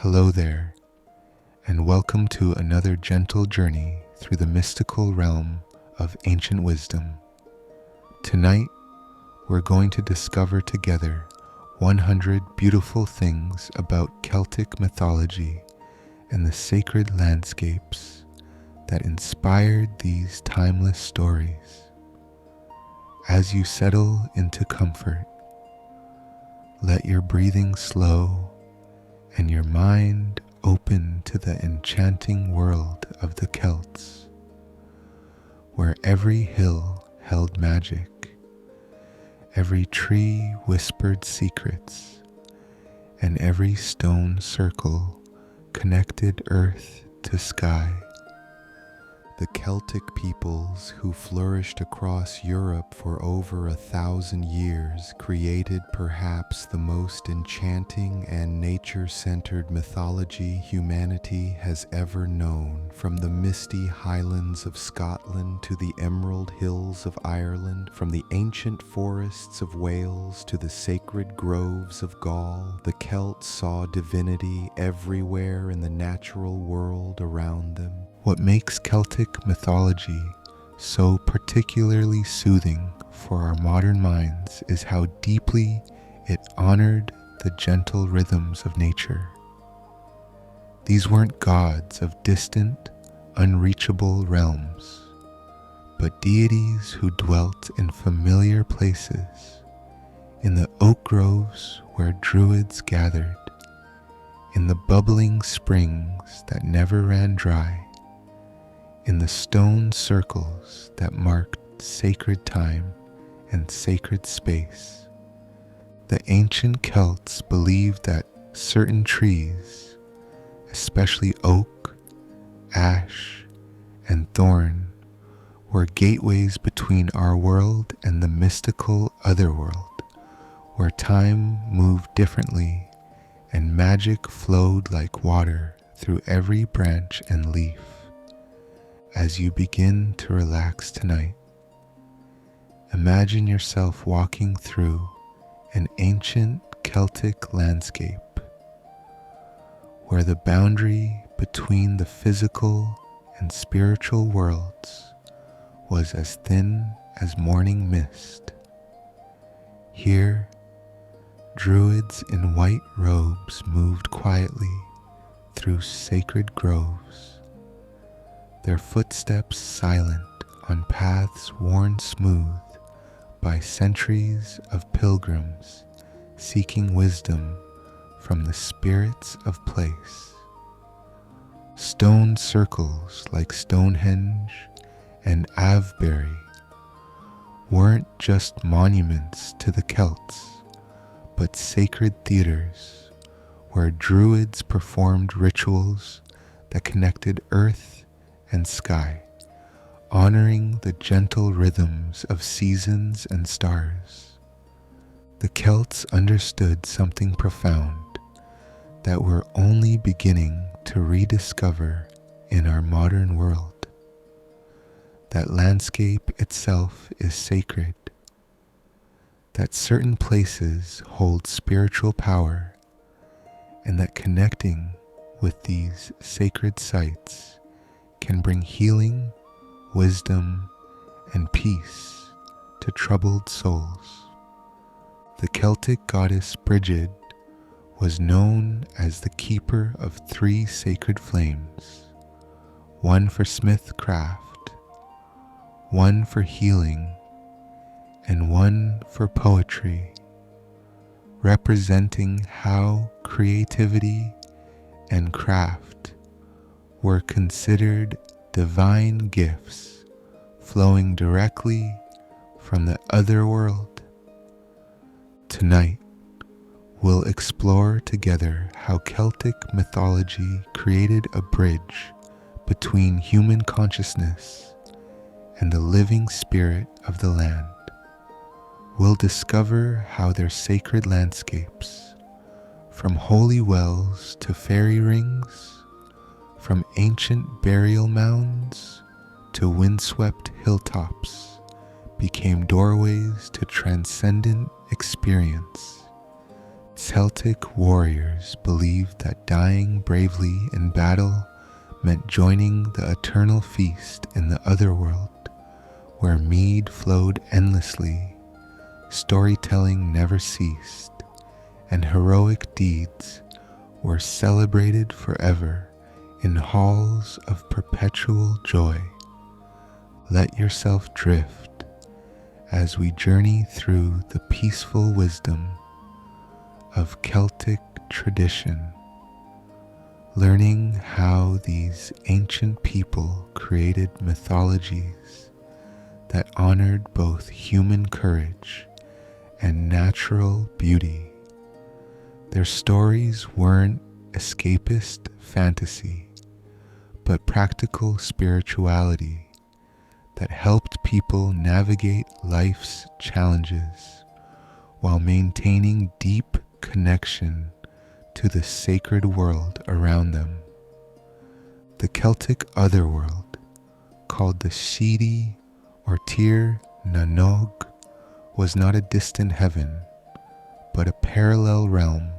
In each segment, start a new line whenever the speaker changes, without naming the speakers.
Hello there, and welcome to another gentle journey through the mystical realm of ancient wisdom. Tonight, we're going to discover together 100 beautiful things about Celtic mythology and the sacred landscapes that inspired these timeless stories. As you settle into comfort, let your breathing slow and your mind open to the enchanting world of the Celts, where every hill held magic, every tree whispered secrets, and every stone circle connected earth to sky. The Celtic peoples who flourished across Europe for over 1,000 years created perhaps the most enchanting and nature-centered mythology humanity has ever known, from the misty highlands of Scotland to the emerald hills of Ireland, from the ancient forests of Wales to the sacred groves of Gaul. The Celts saw divinity everywhere in the natural world around them. What makes Celtic mythology so particularly soothing for our modern minds is how deeply it honored the gentle rhythms of nature. These weren't gods of distant, unreachable realms, but deities who dwelt in familiar places, in the oak groves where druids gathered, in the bubbling springs that never ran dry, in the stone circles that marked sacred time and sacred space. The ancient Celts believed that certain trees, especially oak, ash, and thorn, were gateways between our world and the mystical Otherworld, where time moved differently and magic flowed like water through every branch and leaf. As you begin to relax tonight, imagine yourself walking through an ancient Celtic landscape where the boundary between the physical and spiritual worlds was as thin as morning mist. Here, druids in white robes moved quietly through sacred groves, their footsteps silent on paths worn smooth by centuries of pilgrims seeking wisdom from the spirits of place. Stone circles like Stonehenge and Avebury weren't just monuments to the Celts, but sacred theaters where druids performed rituals that connected earth and sky, honoring the gentle rhythms of seasons and stars. The Celts understood something profound that we're only beginning to rediscover in our modern world: that landscape itself is sacred, that certain places hold spiritual power, and that connecting with these sacred sites can bring healing, wisdom, and peace to troubled souls. The Celtic goddess Brigid was known as the keeper of 3 sacred flames, one for smithcraft, one for healing, and one for poetry, representing how creativity and craft were considered divine gifts flowing directly from the Otherworld. Tonight, we'll explore together how Celtic mythology created a bridge between human consciousness and the living spirit of the land. We'll discover how their sacred landscapes, from holy wells to fairy rings, from ancient burial mounds to windswept hilltops, became doorways to transcendent experience, Celtic warriors believed that dying bravely in battle meant joining the eternal feast in the Otherworld, where mead flowed endlessly, storytelling never ceased, and heroic deeds were celebrated forever in halls of perpetual joy. Let yourself drift as we journey through the peaceful wisdom of Celtic tradition, learning how these ancient people created mythologies that honored both human courage and natural beauty. Their stories weren't escapist fantasy, but practical spirituality that helped people navigate life's challenges while maintaining deep connection to the sacred world around them. The Celtic Otherworld, called the Shidi or Tir na Nog, was not a distant heaven, but a parallel realm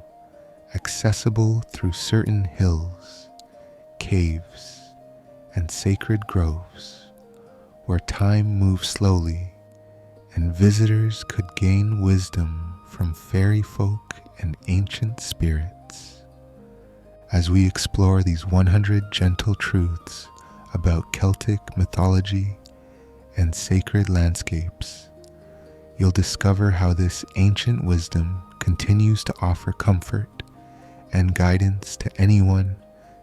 accessible through certain hills, caves, and sacred groves, where time moved slowly and visitors could gain wisdom from fairy folk and ancient spirits. As we explore these 100 gentle truths about Celtic mythology and sacred landscapes, you'll discover how this ancient wisdom continues to offer comfort and guidance to anyone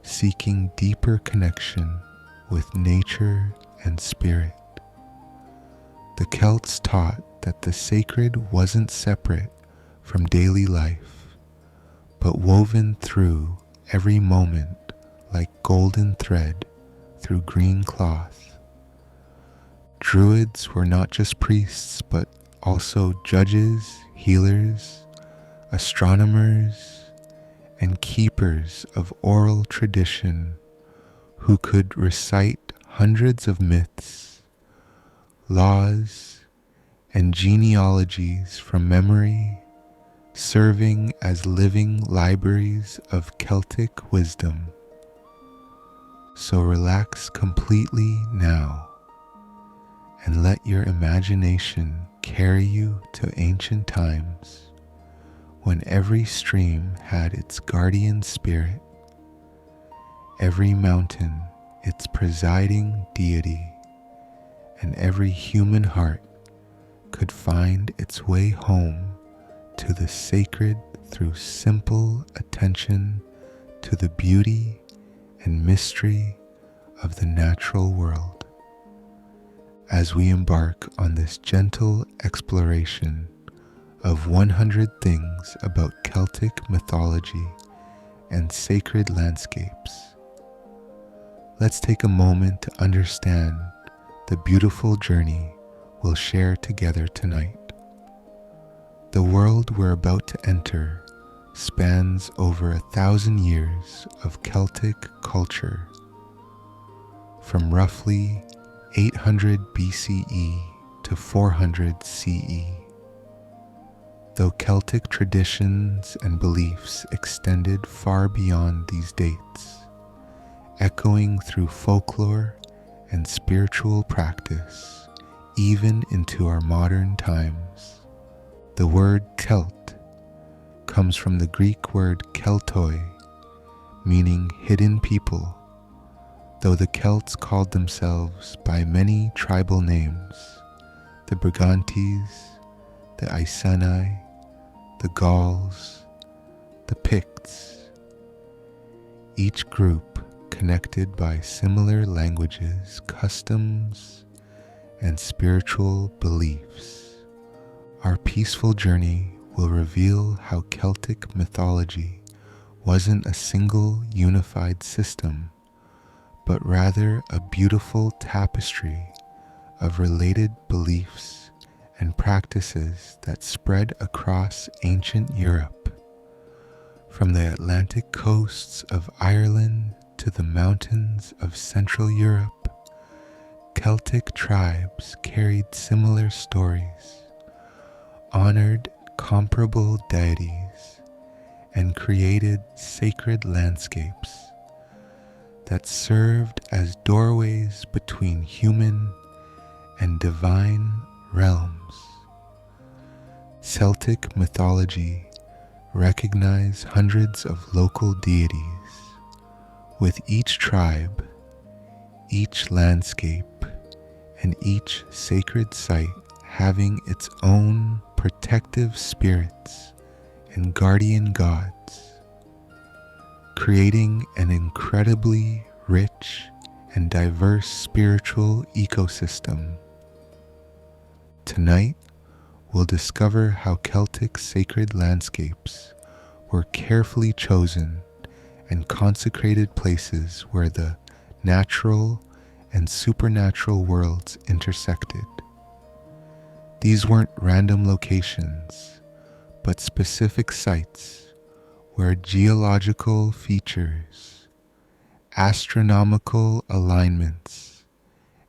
seeking deeper connection with nature and spirit. The Celts taught that the sacred wasn't separate from daily life, but woven through every moment like golden thread through green cloth. Druids were not just priests, but also judges, healers, astronomers, and keepers of oral tradition who could recite hundreds of myths, laws, and genealogies from memory, serving as living libraries of Celtic wisdom. So relax completely now and let your imagination carry you to ancient times when every stream had its guardian spirit, every mountain its presiding deity, and every human heart could find its way home to the sacred through simple attention to the beauty and mystery of the natural world. As we embark on this gentle exploration of 100 things about Celtic mythology and sacred landscapes, let's take a moment to understand the beautiful journey we'll share together tonight. The world we're about to enter spans over 1,000 years of Celtic culture, from roughly 800 BCE to 400 CE. Though Celtic traditions and beliefs extended far beyond these dates, echoing through folklore and spiritual practice even into our modern times. The word Celt comes from the Greek word keltoi, meaning hidden people, though the Celts called themselves by many tribal names: the Brigantes, the Iceni, the Gauls, the Picts, each group connected by similar languages, customs, and spiritual beliefs. Our peaceful journey will reveal how Celtic mythology wasn't a single unified system, but rather a beautiful tapestry of related beliefs and practices that spread across ancient Europe, from the Atlantic coasts of Ireland to the mountains of Central Europe. Celtic tribes carried similar stories, honored comparable deities, and created sacred landscapes that served as doorways between human and divine realms. Celtic mythology recognized hundreds of local deities, with each tribe, each landscape, and each sacred site having its own protective spirits and guardian gods, creating an incredibly rich and diverse spiritual ecosystem. Tonight, we'll discover how Celtic sacred landscapes were carefully chosen and consecrated places where the natural and supernatural worlds intersected. These weren't random locations, but specific sites where geological features, astronomical alignments,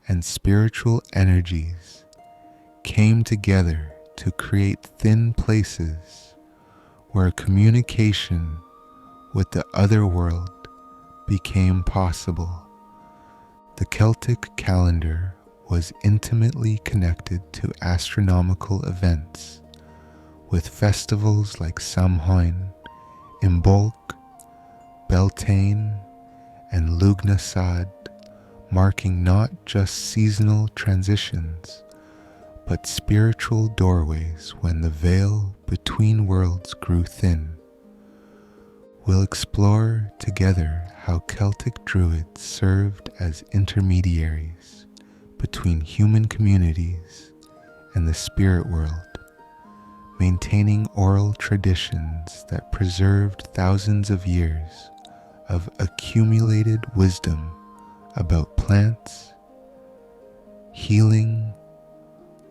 and spiritual energies came together to create thin places where communication with the otherworld became possible. The Celtic calendar was intimately connected to astronomical events, with festivals like Samhain, Beltane, and Lugnasad marking not just seasonal transitions, but spiritual doorways when the veil between worlds grew thin. We'll explore together how Celtic druids served as intermediaries between human communities and the spirit world, maintaining oral traditions that preserved thousands of years of accumulated wisdom about plants, healing,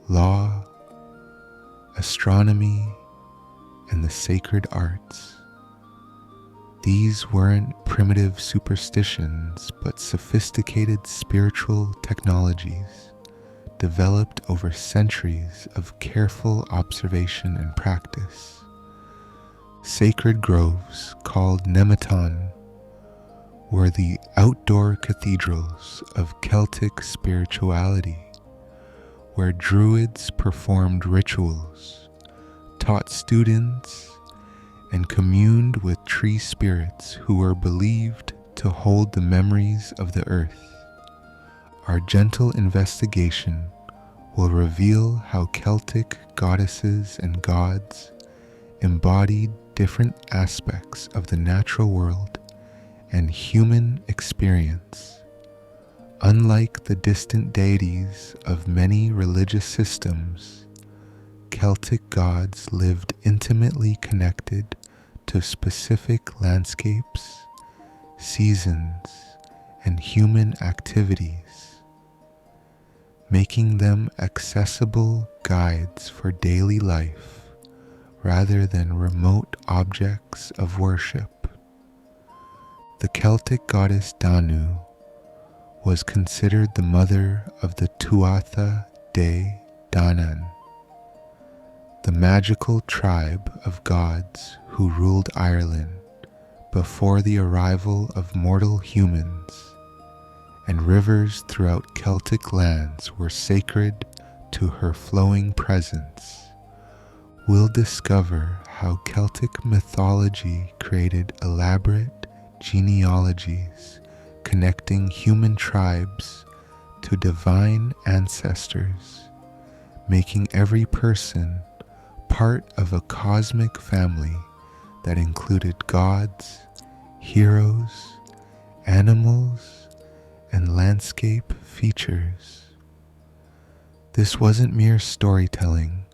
law, astronomy, and the sacred arts. These weren't primitive superstitions, but sophisticated spiritual technologies developed over centuries of careful observation and practice. Sacred groves called nematon were the outdoor cathedrals of Celtic spirituality, where druids performed rituals, taught students, and communed with tree spirits who were believed to hold the memories of the earth. Our gentle investigation will reveal how Celtic goddesses and gods embodied different aspects of the natural world and human experience. Unlike the distant deities of many religious systems, Celtic gods lived intimately connected to specific landscapes, seasons, and human activities, making them accessible guides for daily life rather than remote objects of worship. The Celtic goddess Danu was considered the mother of the Tuatha De Danann, the magical tribe of gods who ruled Ireland before the arrival of mortal humans, and rivers throughout Celtic lands were sacred to her flowing presence. We'll discover how Celtic mythology created elaborate genealogies connecting human tribes to divine ancestors, making every person part of a cosmic family that included gods, heroes, animals, and landscape features. This wasn't mere storytelling,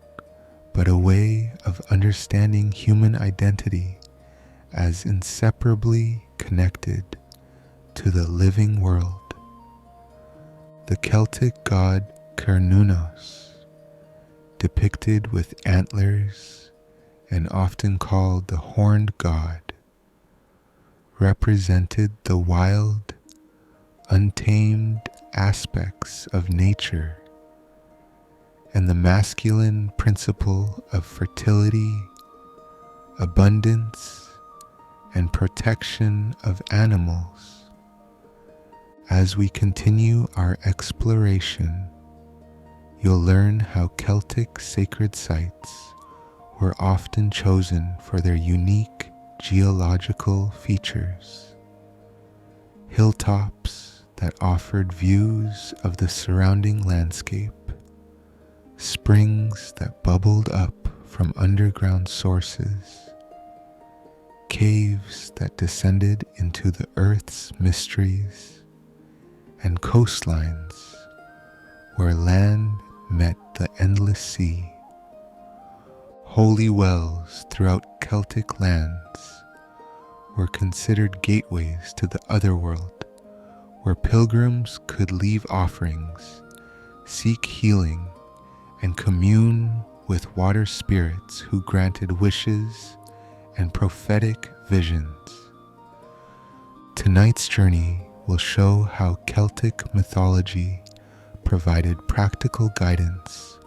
but a way of understanding human identity as inseparably connected to the living world. The Celtic god Cernunnos, depicted with antlers and often called the horned god, represented the wild, untamed aspects of nature and the masculine principle of fertility, abundance, and protection of animals. As we continue our exploration, you'll learn how Celtic sacred sites were often chosen for their unique geological features. Hilltops that offered views of the surrounding landscape, springs that bubbled up from underground sources, caves that descended into the earth's mysteries, and coastlines where land met the endless sea. Holy wells throughout Celtic lands were considered gateways to the Otherworld, where pilgrims could leave offerings, seek healing, and commune with water spirits who granted wishes and prophetic visions. Tonight's journey will show how Celtic mythology provided practical guidance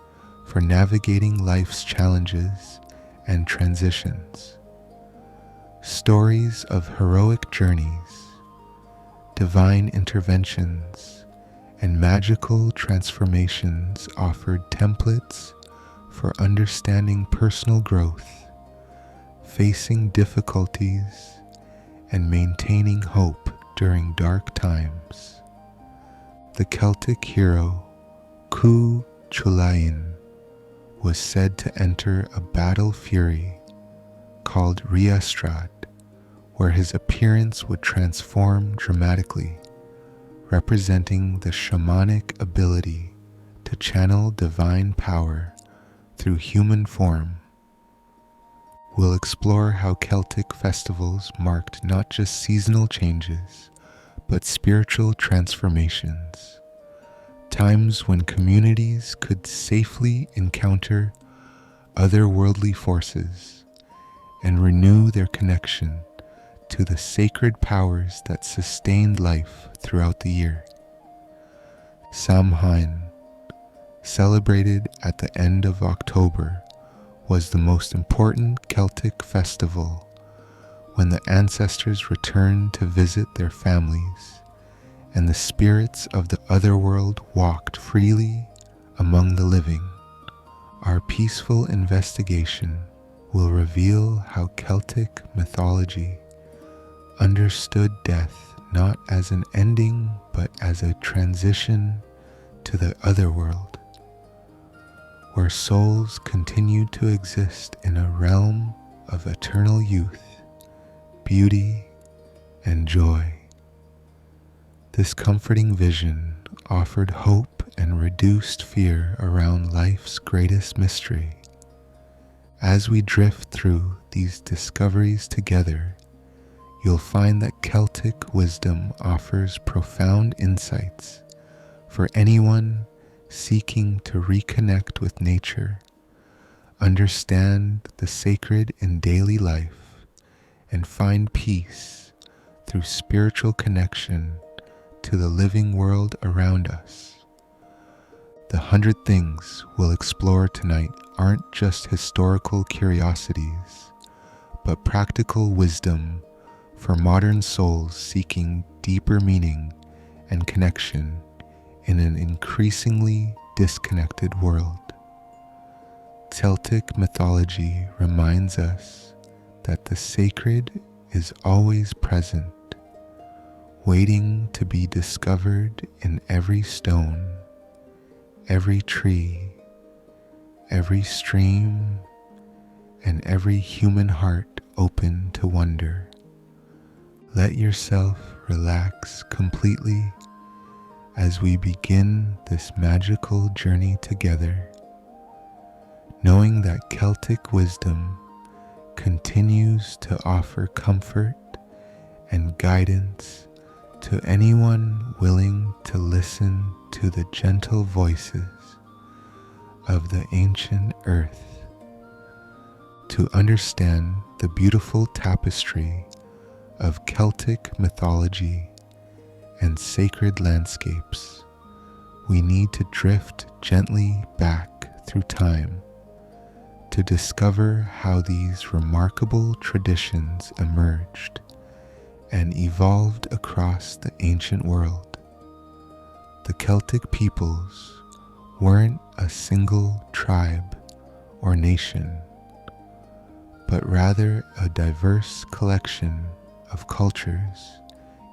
for navigating life's challenges and transitions. Stories of heroic journeys, divine interventions, and magical transformations offered templates for understanding personal growth, facing difficulties, and maintaining hope during dark times. The Celtic hero Cu Chulainn was said to enter a battle fury called Riestrad, where his appearance would transform dramatically, representing the shamanic ability to channel divine power through human form. We'll explore how Celtic festivals marked not just seasonal changes, but spiritual transformations, times when communities could safely encounter otherworldly forces and renew their connection to the sacred powers that sustained life throughout the year. Samhain, celebrated at the end of October, was the most important Celtic festival when the ancestors returned to visit their families and the spirits of the otherworld walked freely among the living. Our peaceful investigation will reveal how Celtic mythology understood death not as an ending but as a transition to the otherworld, where souls continued to exist in a realm of eternal youth, beauty, and joy. This comforting vision offered hope and reduced fear around life's greatest mystery. As we drift through these discoveries together, you'll find that Celtic wisdom offers profound insights for anyone seeking to reconnect with nature, understand the sacred in daily life, and find peace through spiritual connection to the living world around us. The 100 things we'll explore tonight aren't just historical curiosities, but practical wisdom for modern souls seeking deeper meaning and connection in an increasingly disconnected world. Celtic mythology reminds us that the sacred is always present, waiting to be discovered in every stone, every tree, every stream, and every human heart open to wonder. Let yourself relax completely as we begin this magical journey together, knowing that Celtic wisdom continues to offer comfort and guidance to anyone willing to listen to the gentle voices of the ancient earth. To understand the beautiful tapestry of Celtic mythology and sacred landscapes, we need to drift gently back through time to discover how these remarkable traditions emerged and evolved across the ancient world. The Celtic peoples weren't a single tribe or nation, but rather a diverse collection of cultures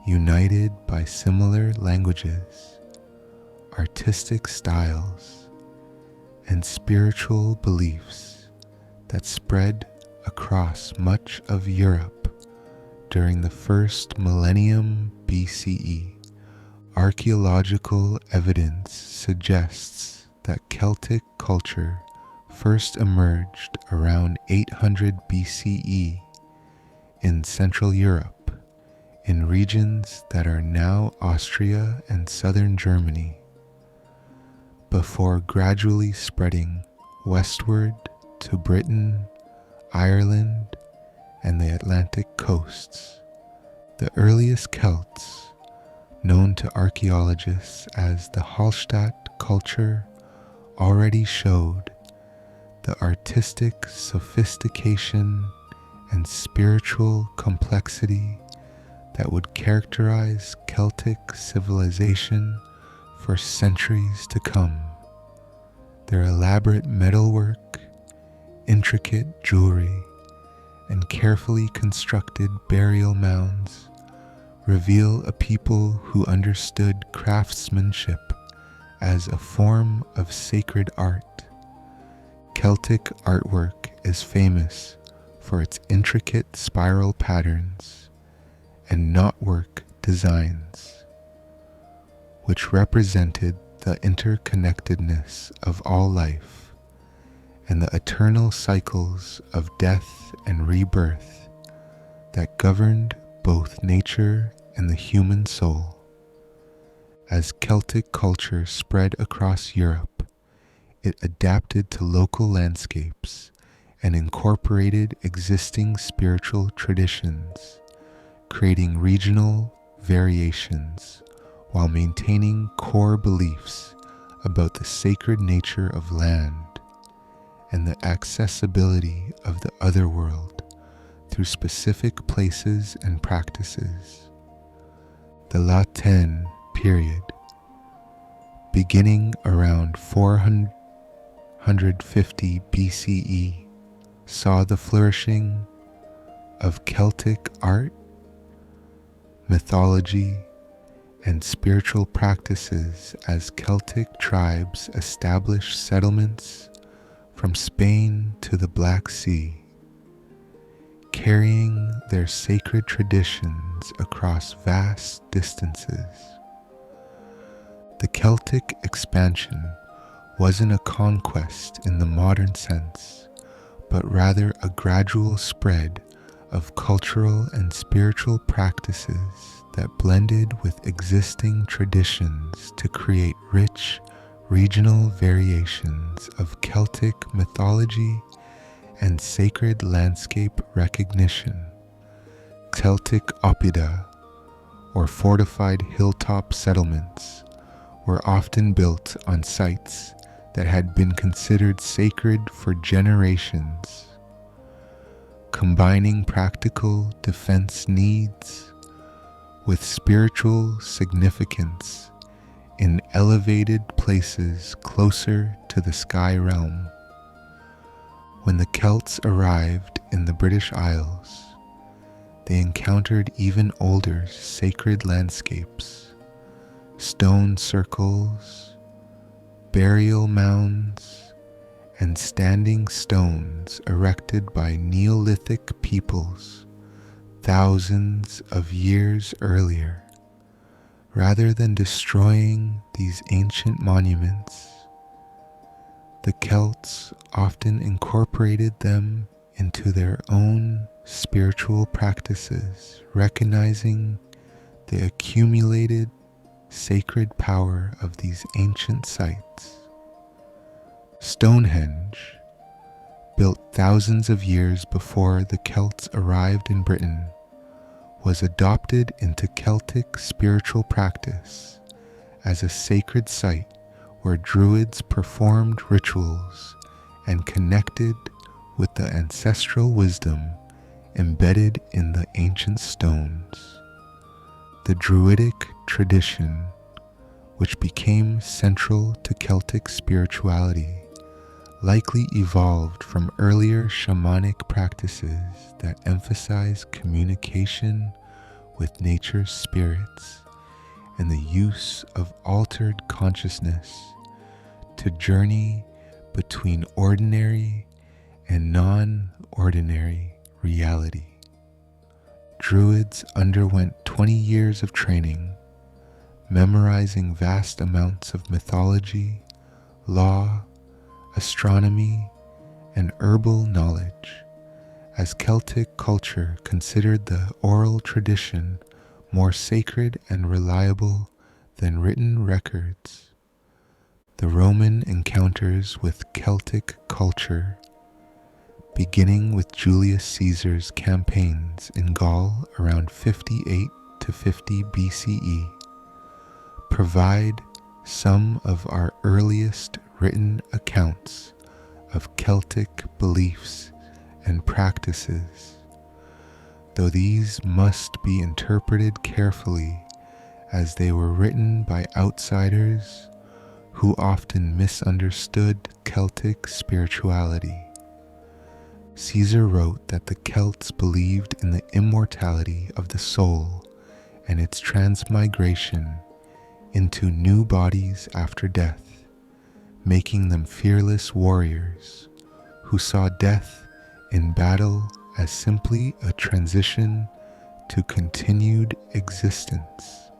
united by similar languages, artistic styles, and spiritual beliefs that spread across much of Europe during the first millennium BCE. Archaeological evidence suggests that Celtic culture first emerged around 800 BCE in Central Europe, in regions that are now Austria and southern Germany, before gradually spreading westward to Britain, Ireland, and the Atlantic coasts. The earliest Celts, known to archaeologists as the Hallstatt culture, already showed the artistic sophistication and spiritual complexity that would characterize Celtic civilization for centuries to come. Their elaborate metalwork, intricate jewelry, and carefully constructed burial mounds reveal a people who understood craftsmanship as a form of sacred art. Celtic artwork is famous for its intricate spiral patterns and knotwork designs, which represented the interconnectedness of all life and the eternal cycles of death and rebirth that governed both nature and the human soul. As Celtic culture spread across Europe, it adapted to local landscapes and incorporated existing spiritual traditions, creating regional variations while maintaining core beliefs about the sacred nature of land and the accessibility of the otherworld through specific places and practices. The Latin period, beginning around 450 BCE, saw the flourishing of Celtic art, mythology, and spiritual practices as Celtic tribes established settlements from Spain to the Black Sea, carrying their sacred traditions across vast distances. The Celtic expansion wasn't a conquest in the modern sense, but rather a gradual spread of cultural and spiritual practices that blended with existing traditions to create rich regional variations of Celtic mythology and sacred landscape recognition. Celtic oppida, or fortified hilltop settlements, were often built on sites that had been considered sacred for generations, combining practical defense needs with spiritual significance in elevated places closer to the sky realm. When the Celts arrived in the British Isles, they encountered even older sacred landscapes, stone circles, burial mounds, and standing stones erected by Neolithic peoples thousands of years earlier. Rather than destroying these ancient monuments, the Celts often incorporated them into their own spiritual practices, recognizing the accumulated sacred power of these ancient sites. Stonehenge, built thousands of years before the Celts arrived in Britain, was adopted into Celtic spiritual practice as a sacred site where druids performed rituals and connected with the ancestral wisdom embedded in the ancient stones. The Druidic tradition, which became central to Celtic spirituality, likely evolved from earlier shamanic practices that emphasize communication with nature's spirits and the use of altered consciousness to journey between ordinary and non-ordinary reality. Druids underwent 20 years of training, memorizing vast amounts of mythology, law, astronomy, and herbal knowledge, as Celtic culture considered the oral tradition more sacred and reliable than written records. The Roman encounters with Celtic culture, beginning with Julius Caesar's campaigns in Gaul around 58 to 50 BCE, provide some of our earliest written accounts of Celtic beliefs and practices, though these must be interpreted carefully as they were written by outsiders who often misunderstood Celtic spirituality. Caesar wrote that the Celts believed in the immortality of the soul and its transmigration into new bodies after death, making them fearless warriors who saw death in battle as simply a transition to continued existence.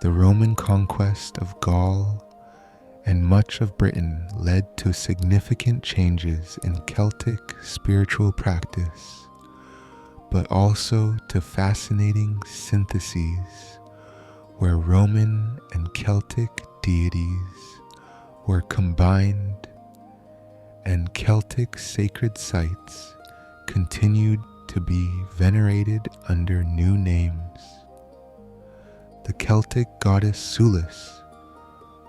The Roman conquest of Gaul and much of Britain led to significant changes in Celtic spiritual practice, but also to fascinating syntheses where Roman and Celtic deities were combined and Celtic sacred sites continued to be venerated under new names. The Celtic goddess Sulis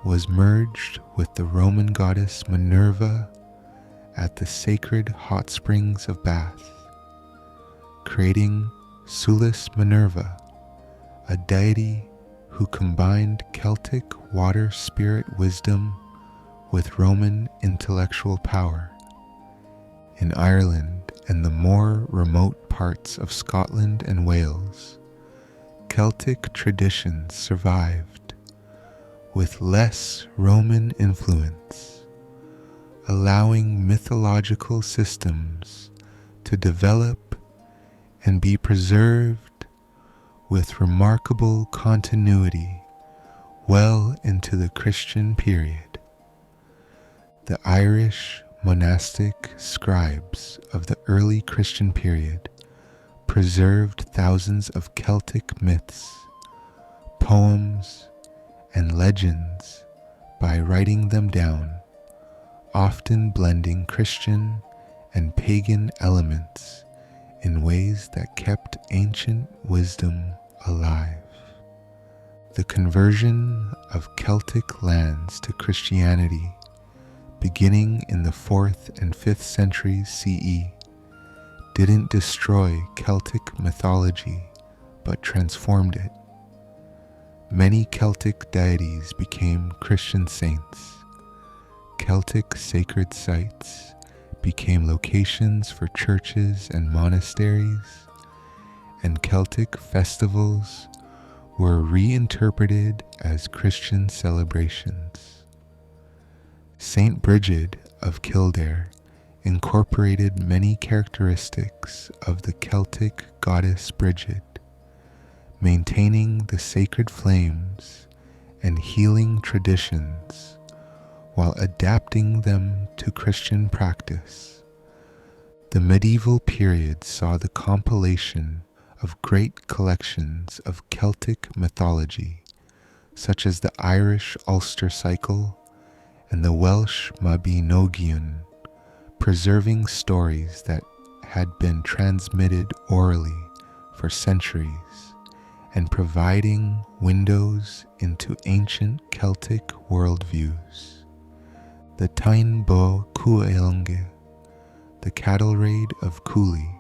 was merged with the Roman goddess Minerva at the sacred hot springs of Bath, creating Sulis Minerva, a deity who combined Celtic water spirit wisdom with Roman intellectual power. In Ireland and the more remote parts of Scotland and Wales, Celtic traditions survived with less Roman influence, allowing mythological systems to develop and be preserved with remarkable continuity well into the Christian period. The Irish monastic scribes of the early Christian period preserved thousands of Celtic myths, poems, and legends by writing them down, often blending Christian and pagan elements in ways that kept ancient wisdom alive. The conversion of Celtic lands to Christianity, beginning in the 4th and 5th centuries CE, didn't destroy Celtic mythology, but transformed it. Many Celtic deities became Christian saints. Celtic sacred sites became locations for churches and monasteries, and Celtic festivals were reinterpreted as Christian celebrations. Saint Brigid of Kildare incorporated many characteristics of the Celtic goddess Brigid, maintaining the sacred flames and healing traditions while adapting them to Christian practice. The medieval period saw the compilation of great collections of Celtic mythology, such as the Irish Ulster Cycle and the Welsh Mabinogion, preserving stories that had been transmitted orally for centuries and providing windows into ancient Celtic worldviews. The Tain Bo Cuailnge, the cattle raid of Cooley,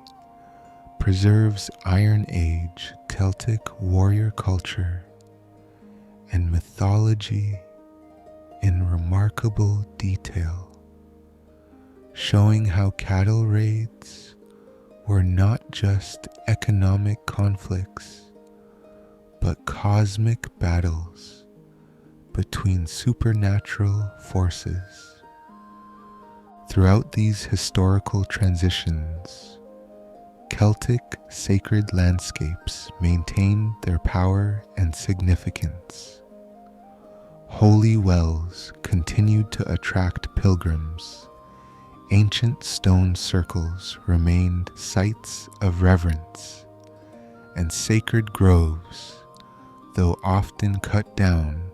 preserves Iron Age Celtic warrior culture and mythology in remarkable detail, showing how cattle raids were not just economic conflicts, but cosmic battles between supernatural forces. Throughout these historical transitions, Celtic sacred landscapes maintained their power and significance. Holy wells continued to attract pilgrims. Ancient stone circles remained sites of reverence, and sacred groves, though often cut down,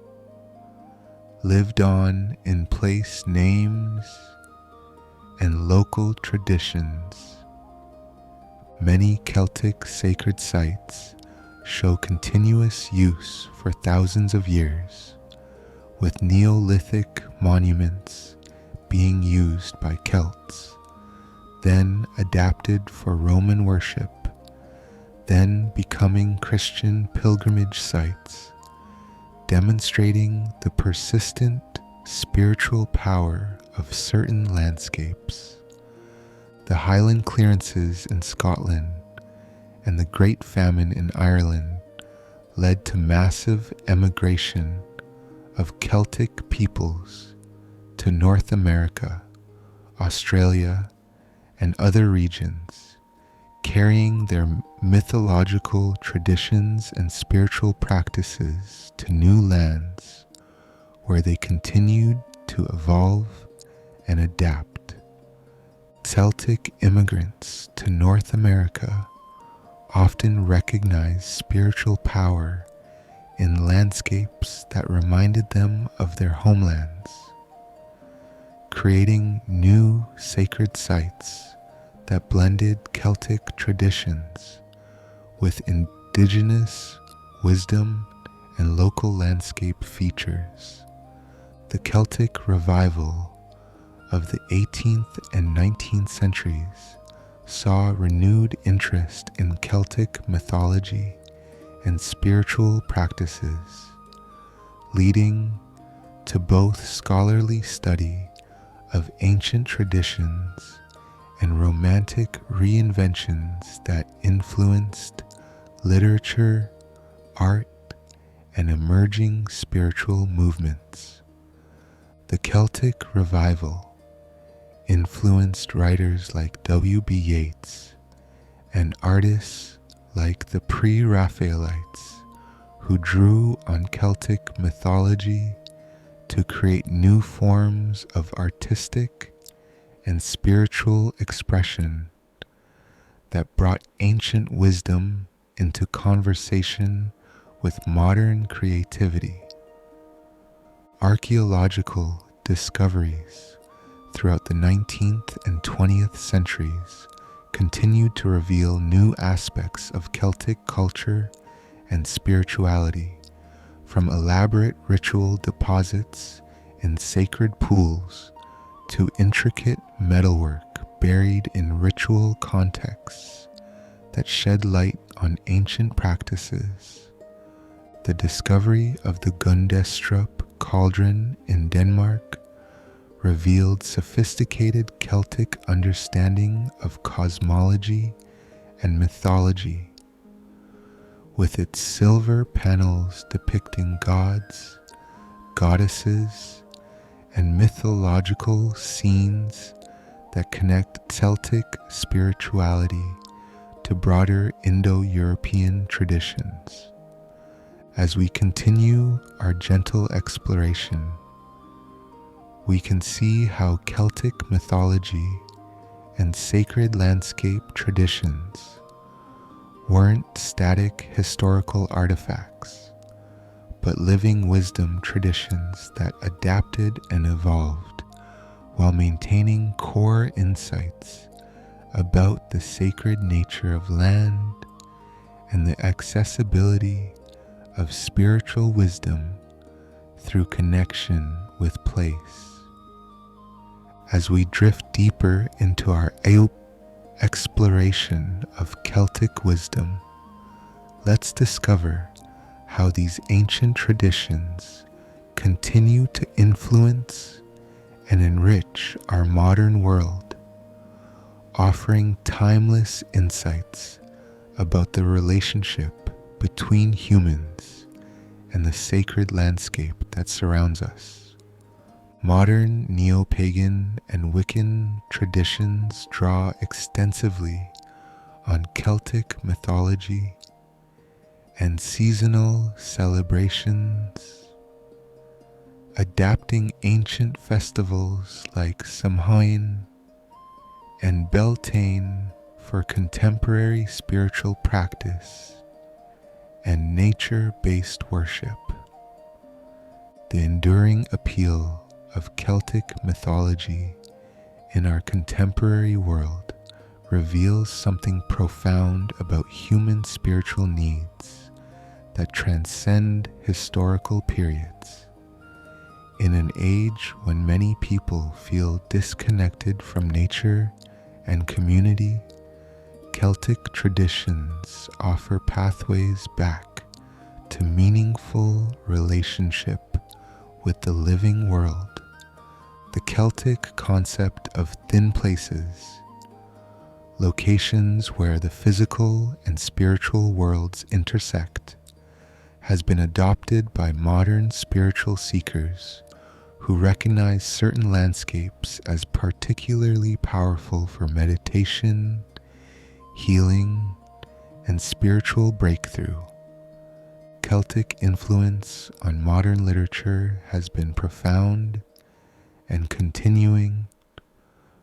lived on in place names and local traditions. Many Celtic sacred sites show continuous use for thousands of years, with Neolithic monuments being used by Celts, then adapted for Roman worship, then becoming Christian pilgrimage sites, demonstrating the persistent spiritual power of certain landscapes. The Highland clearances in Scotland and the Great Famine in Ireland led to massive emigration of Celtic peoples to North America, Australia, and other regions, carrying their mythological traditions and spiritual practices to new lands where they continued to evolve and adapt. Celtic immigrants to North America often recognized spiritual power in landscapes that reminded them of their homelands, creating new sacred sites that blended Celtic traditions with indigenous wisdom and local landscape features. The Celtic revival of the 18th and 19th centuries saw renewed interest in Celtic mythology and spiritual practices, leading to both scholarly study of ancient traditions and romantic reinventions that influenced literature, art, and emerging spiritual movements. The Celtic revival influenced writers like W.B. Yeats and artists like the Pre-Raphaelites, who drew on Celtic mythology to create new forms of artistic and spiritual expression that brought ancient wisdom into conversation with modern creativity. Archaeological discoveries throughout the 19th and 20th centuries continued to reveal new aspects of Celtic culture and spirituality, from elaborate ritual deposits in sacred pools to intricate metalwork buried in ritual contexts that shed light on ancient practices. The discovery of the Gundestrup cauldron in Denmark revealed sophisticated Celtic understanding of cosmology and mythology, with its silver panels depicting gods, goddesses, and mythological scenes that connect Celtic spirituality to broader Indo-European traditions. As we continue our gentle exploration, we can see how Celtic mythology and sacred landscape traditions weren't static historical artifacts, but living wisdom traditions that adapted and evolved while maintaining core insights about the sacred nature of land and the accessibility of spiritual wisdom through connection with place. As we drift deeper into our exploration of Celtic wisdom, let's discover how these ancient traditions continue to influence and enrich our modern world, offering timeless insights about the relationship between humans and the sacred landscape that surrounds us. Modern neo-pagan and Wiccan traditions draw extensively on Celtic mythology and seasonal celebrations, adapting ancient festivals like Samhain and Beltane for contemporary spiritual practice and nature-based worship. The enduring appeal of Celtic mythology in our contemporary world reveals something profound about human spiritual needs that transcend historical periods. In an age when many people feel disconnected from nature and community, Celtic traditions offer pathways back to meaningful relationship with the living world. The Celtic concept of thin places, locations where the physical and spiritual worlds intersect, has been adopted by modern spiritual seekers who recognize certain landscapes as particularly powerful for meditation, healing, and spiritual breakthrough. Celtic influence on modern literature has been profound and continuing,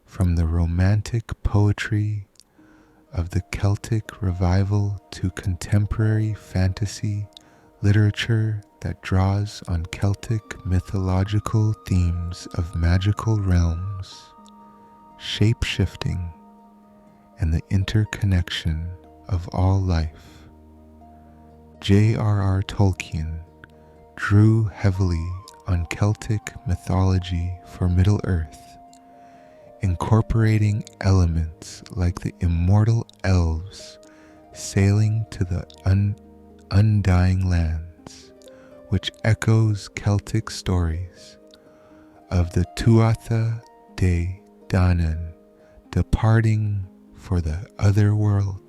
from the romantic poetry of the Celtic revival to contemporary fantasy literature that draws on Celtic mythological themes of magical realms, shape-shifting, and the interconnection of all life. J.R.R. Tolkien drew heavily on Celtic mythology for Middle-earth, incorporating elements like the immortal elves sailing to the undying lands, which echoes Celtic stories of the Tuatha De Danann departing for the Otherworld.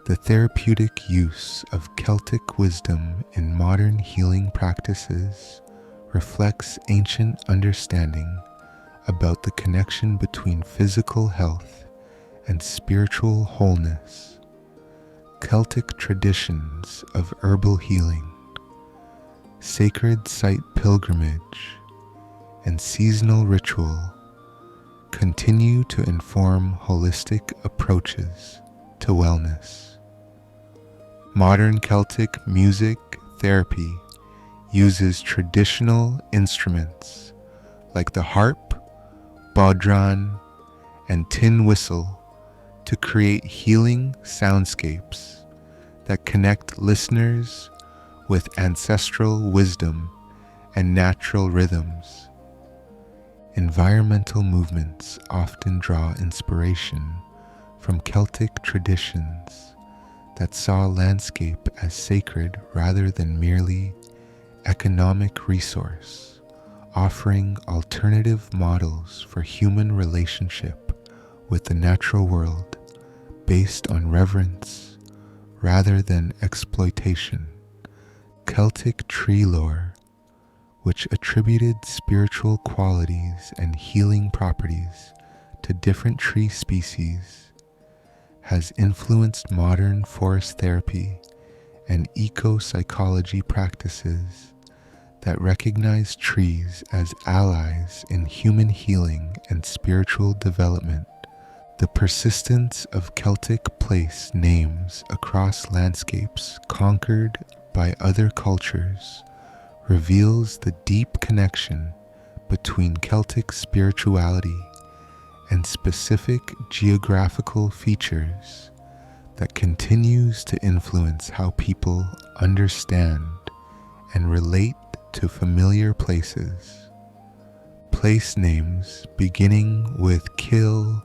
The therapeutic use of Celtic wisdom in modern healing practices reflects ancient understanding about the connection between physical health and spiritual wholeness. Celtic traditions of herbal healing, sacred site pilgrimage, and seasonal ritual continue to inform holistic approaches to wellness. Modern Celtic music therapy uses traditional instruments like the harp, bodhran, and tin whistle to create healing soundscapes that connect listeners with ancestral wisdom and natural rhythms. Environmental movements often draw inspiration from Celtic traditions that saw landscape as sacred rather than merely economic resource, offering alternative models for human relationship with the natural world based on reverence rather than exploitation. Celtic tree lore, which attributed spiritual qualities and healing properties to different tree species, has influenced modern forest therapy and eco-psychology practices that recognize trees as allies in human healing and spiritual development. The persistence of Celtic place names across landscapes conquered by other cultures reveals the deep connection between Celtic spirituality and specific geographical features that continues to influence how people understand and relate to familiar places. place names beginning with Kill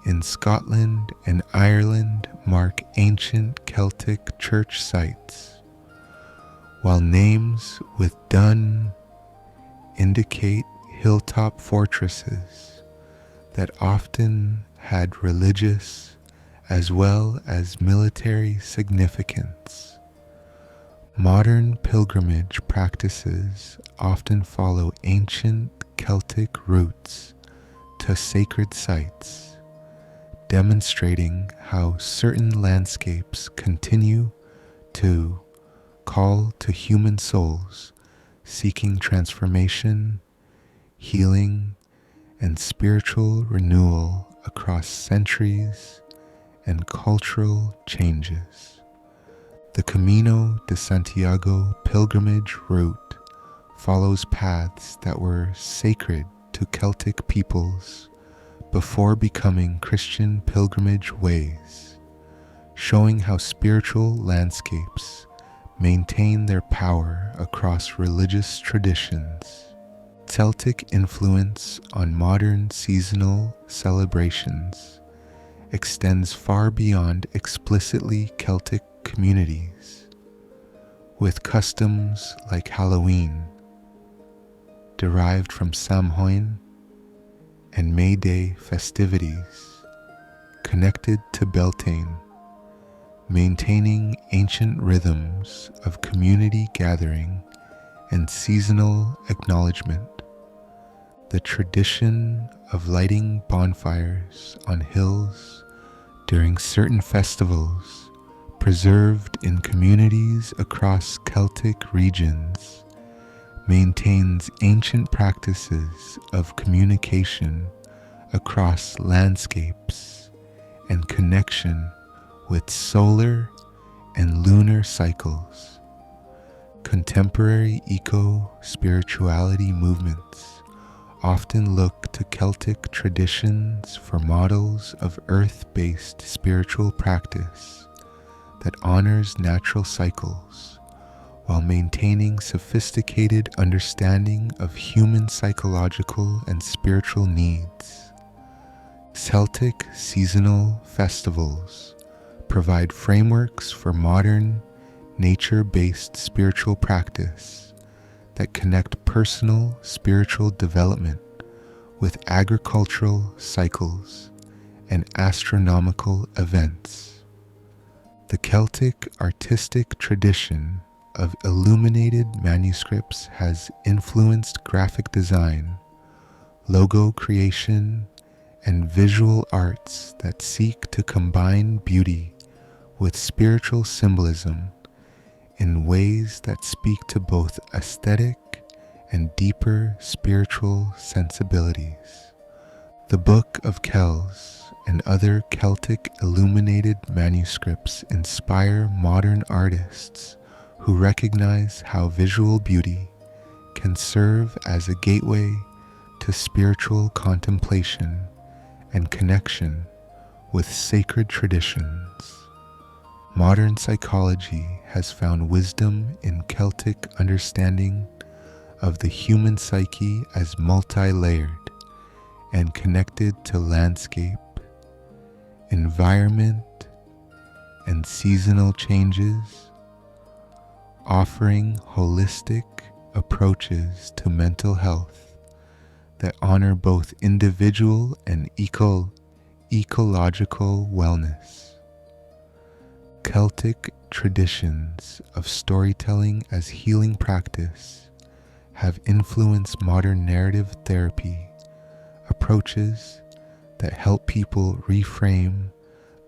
in Scotland and Ireland mark ancient Celtic church sites, while names with Dun indicate hilltop fortresses that often had religious as well as military significance. Modern pilgrimage practices often follow ancient Celtic roots to sacred sites, demonstrating how certain landscapes continue to call to human souls seeking transformation, healing, and spiritual renewal across centuries and cultural changes. The Camino de Santiago pilgrimage route follows paths that were sacred to Celtic peoples before becoming Christian pilgrimage ways, showing how spiritual landscapes maintain their power across religious traditions. Celtic influence on modern seasonal celebrations extends far beyond explicitly Celtic communities, with customs like Halloween, derived from Samhain, and May Day festivities connected to Beltane, maintaining ancient rhythms of community gathering and seasonal acknowledgement. The tradition of lighting bonfires on hills during certain festivals, preserved in communities across Celtic regions, maintains ancient practices of communication across landscapes and connection with solar and lunar cycles. Contemporary eco-spirituality movements often look to Celtic traditions for models of earth-based spiritual practice that honors natural cycles while maintaining sophisticated understanding of human psychological and spiritual needs. Celtic seasonal festivals provide frameworks for modern, nature-based spiritual practice that connect personal spiritual development with agricultural cycles and astronomical events. The Celtic artistic tradition of illuminated manuscripts has influenced graphic design, logo creation, and visual arts that seek to combine beauty with spiritual symbolism in ways that speak to both aesthetic and deeper spiritual sensibilities. The Book of Kells and other Celtic illuminated manuscripts inspire modern artists who recognize how visual beauty can serve as a gateway to spiritual contemplation and connection with sacred traditions. Modern psychology has found wisdom in Celtic understanding of the human psyche as multi-layered and connected to landscape, environment, and seasonal changes, offering holistic approaches to mental health that honor both individual and ecological wellness. Celtic traditions of storytelling as healing practice have influenced modern narrative therapy approaches that help people reframe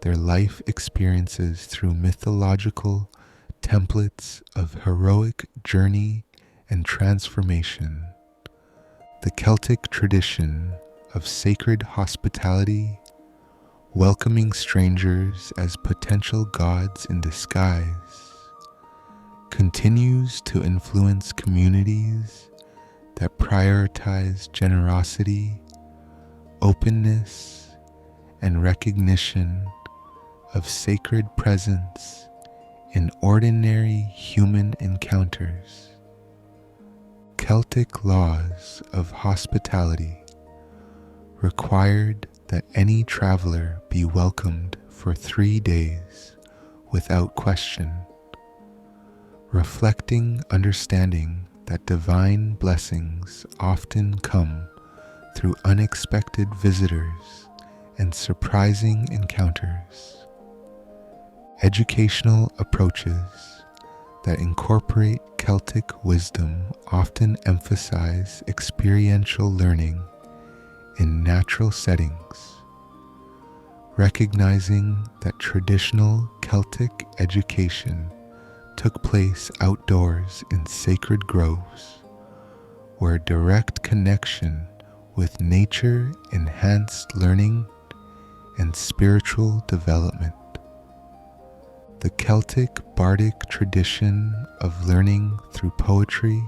their life experiences through mythological templates of heroic journey and transformation. The Celtic tradition of sacred hospitality, welcoming strangers as potential gods in disguise, continues to influence communities that prioritize generosity, openness, and recognition of sacred presence in ordinary human encounters. Celtic laws of hospitality required that any traveler be welcomed for 3 days without question, reflecting understanding that divine blessings often come through unexpected visitors and surprising encounters. Educational approaches that incorporate Celtic wisdom often emphasize experiential learning in natural settings, recognizing that traditional Celtic education took place outdoors in sacred groves, where direct connection with nature enhanced learning and spiritual development. The Celtic bardic tradition of learning through poetry,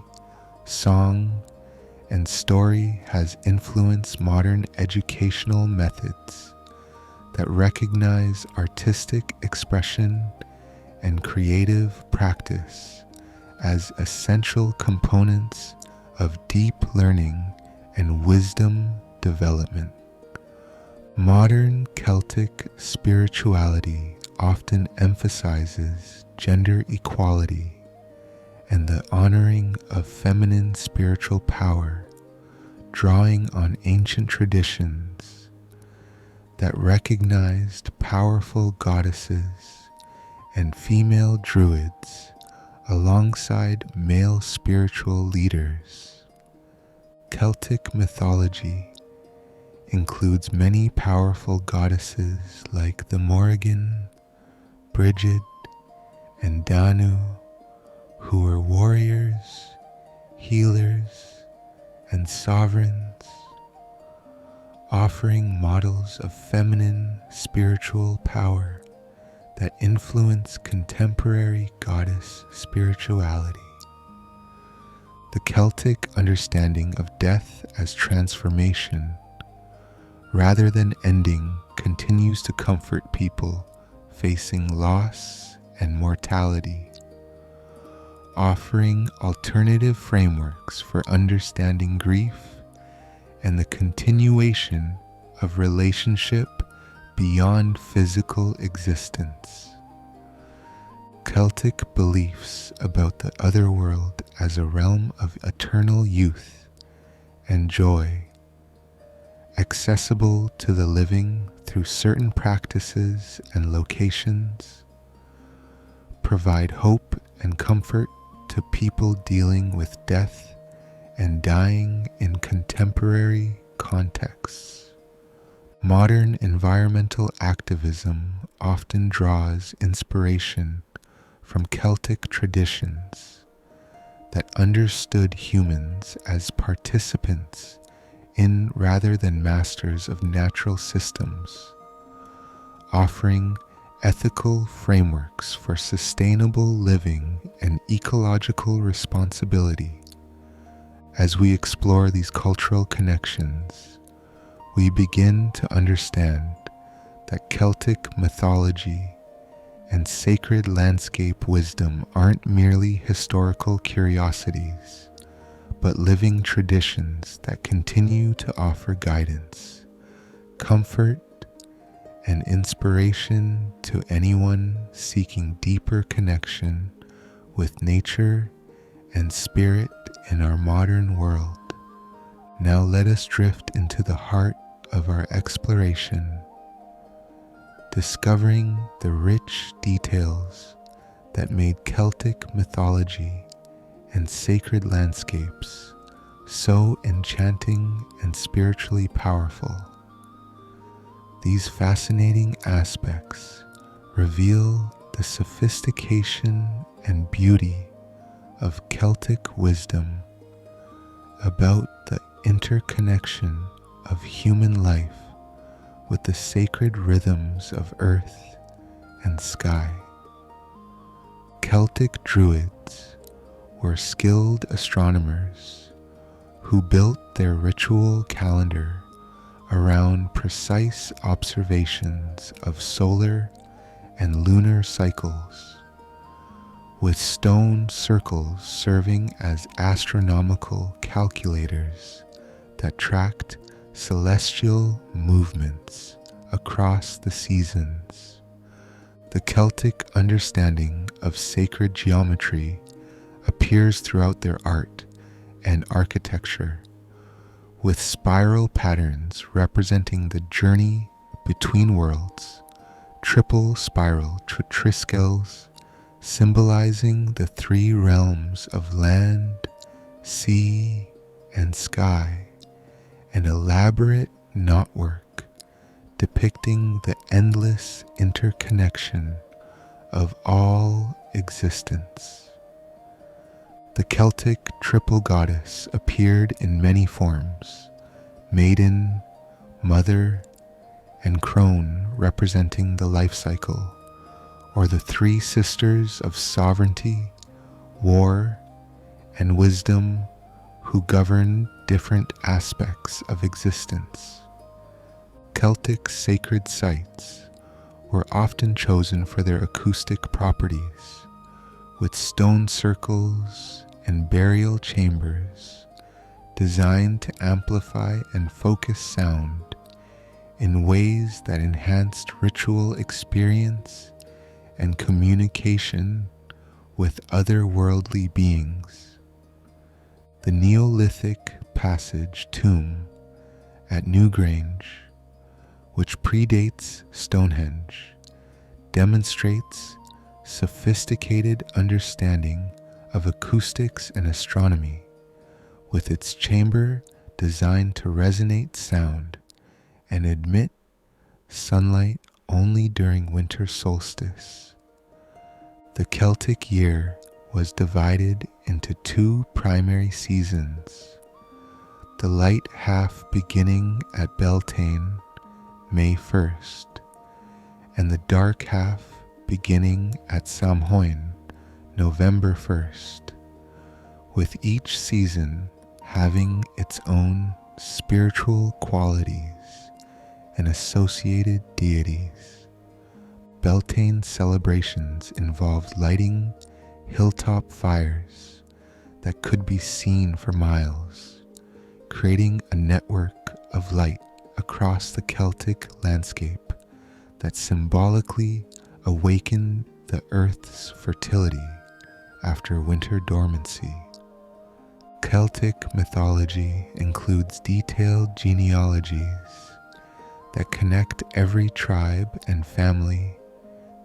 song, and story has influenced modern educational methods that recognize artistic expression and creative practice as essential components of deep learning and wisdom development. Modern Celtic spirituality often emphasizes gender equality and the honoring of feminine spiritual power, drawing on ancient traditions that recognized powerful goddesses and female druids alongside male spiritual leaders. Celtic mythology includes many powerful goddesses like the Morrigan, Brigid, and Danu, who were warriors, healers, and sovereigns, offering models of feminine spiritual power that influence contemporary goddess spirituality. The Celtic understanding of death as transformation, rather than ending, continues to comfort people facing loss and mortality, offering alternative frameworks for understanding grief and the continuation of relationship beyond physical existence. Celtic beliefs about the Otherworld as a realm of eternal youth and joy, accessible to the living through certain practices and locations, provide hope and comfort to people dealing with death and dying in contemporary contexts. Modern environmental activism often draws inspiration from Celtic traditions that understood humans as participants in rather than masters of natural systems, offering ethical frameworks for sustainable living and ecological responsibility. As we explore these cultural connections, we begin to understand that Celtic mythology and sacred landscape wisdom aren't merely historical curiosities, but living traditions that continue to offer guidance, comfort, and inspiration to anyone seeking deeper connection with nature and spirit in our modern world. Now let us drift into the heart of our exploration, discovering the rich details that made Celtic mythology and sacred landscapes so enchanting and spiritually powerful. These fascinating aspects reveal the sophistication and beauty of Celtic wisdom about the interconnection of human life with the sacred rhythms of earth and sky. Celtic druids were skilled astronomers who built their ritual calendar around precise observations of solar and lunar cycles, with stone circles serving as astronomical calculators that tracked celestial movements across the seasons. The Celtic understanding of sacred geometry appears throughout their art and architecture, with spiral patterns representing the journey between worlds, triple spiral triskells symbolizing the three realms of land, sea, and sky, and elaborate knotwork depicting the endless interconnection of all existence. The Celtic triple goddess appeared in many forms: maiden, mother, and crone representing the life cycle, or the three sisters of sovereignty, war, and wisdom who govern different aspects of existence. Celtic sacred sites were often chosen for their acoustic properties, with stone circles and burial chambers designed to amplify and focus sound in ways that enhanced ritual experience and communication with otherworldly beings. The Neolithic passage tomb at Newgrange, which predates Stonehenge, demonstrates sophisticated understanding of acoustics and astronomy, with its chamber designed to resonate sound and admit sunlight only during winter solstice. The Celtic year was divided into two primary seasons: the light half beginning at Beltane, May 1st, and the dark half beginning at Samhain, November 1st, with each season having its own spiritual qualities and associated deities. Beltane celebrations involved lighting hilltop fires that could be seen for miles, creating a network of light across the Celtic landscape that symbolically awakened the earth's fertility after winter dormancy. Celtic mythology includes detailed genealogies that connect every tribe and family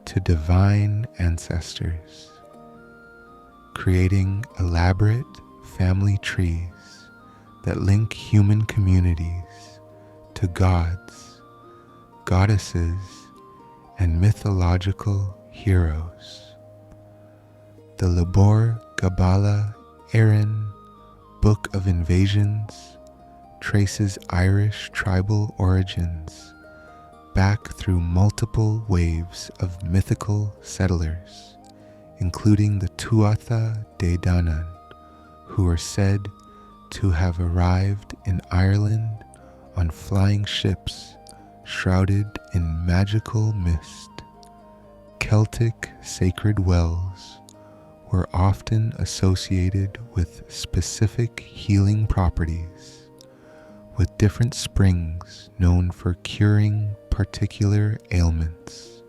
to divine ancestors, creating elaborate family trees that link human communities to gods, goddesses, and mythological heroes. The Labor Gabála Érenn Book of Invasions traces Irish tribal origins back through multiple waves of mythical settlers, including the Tuatha De Danann, who are said to have arrived in Ireland on flying ships shrouded in magical mist. Celtic sacred wells were often associated with specific healing properties, with different springs known for curing particular ailments,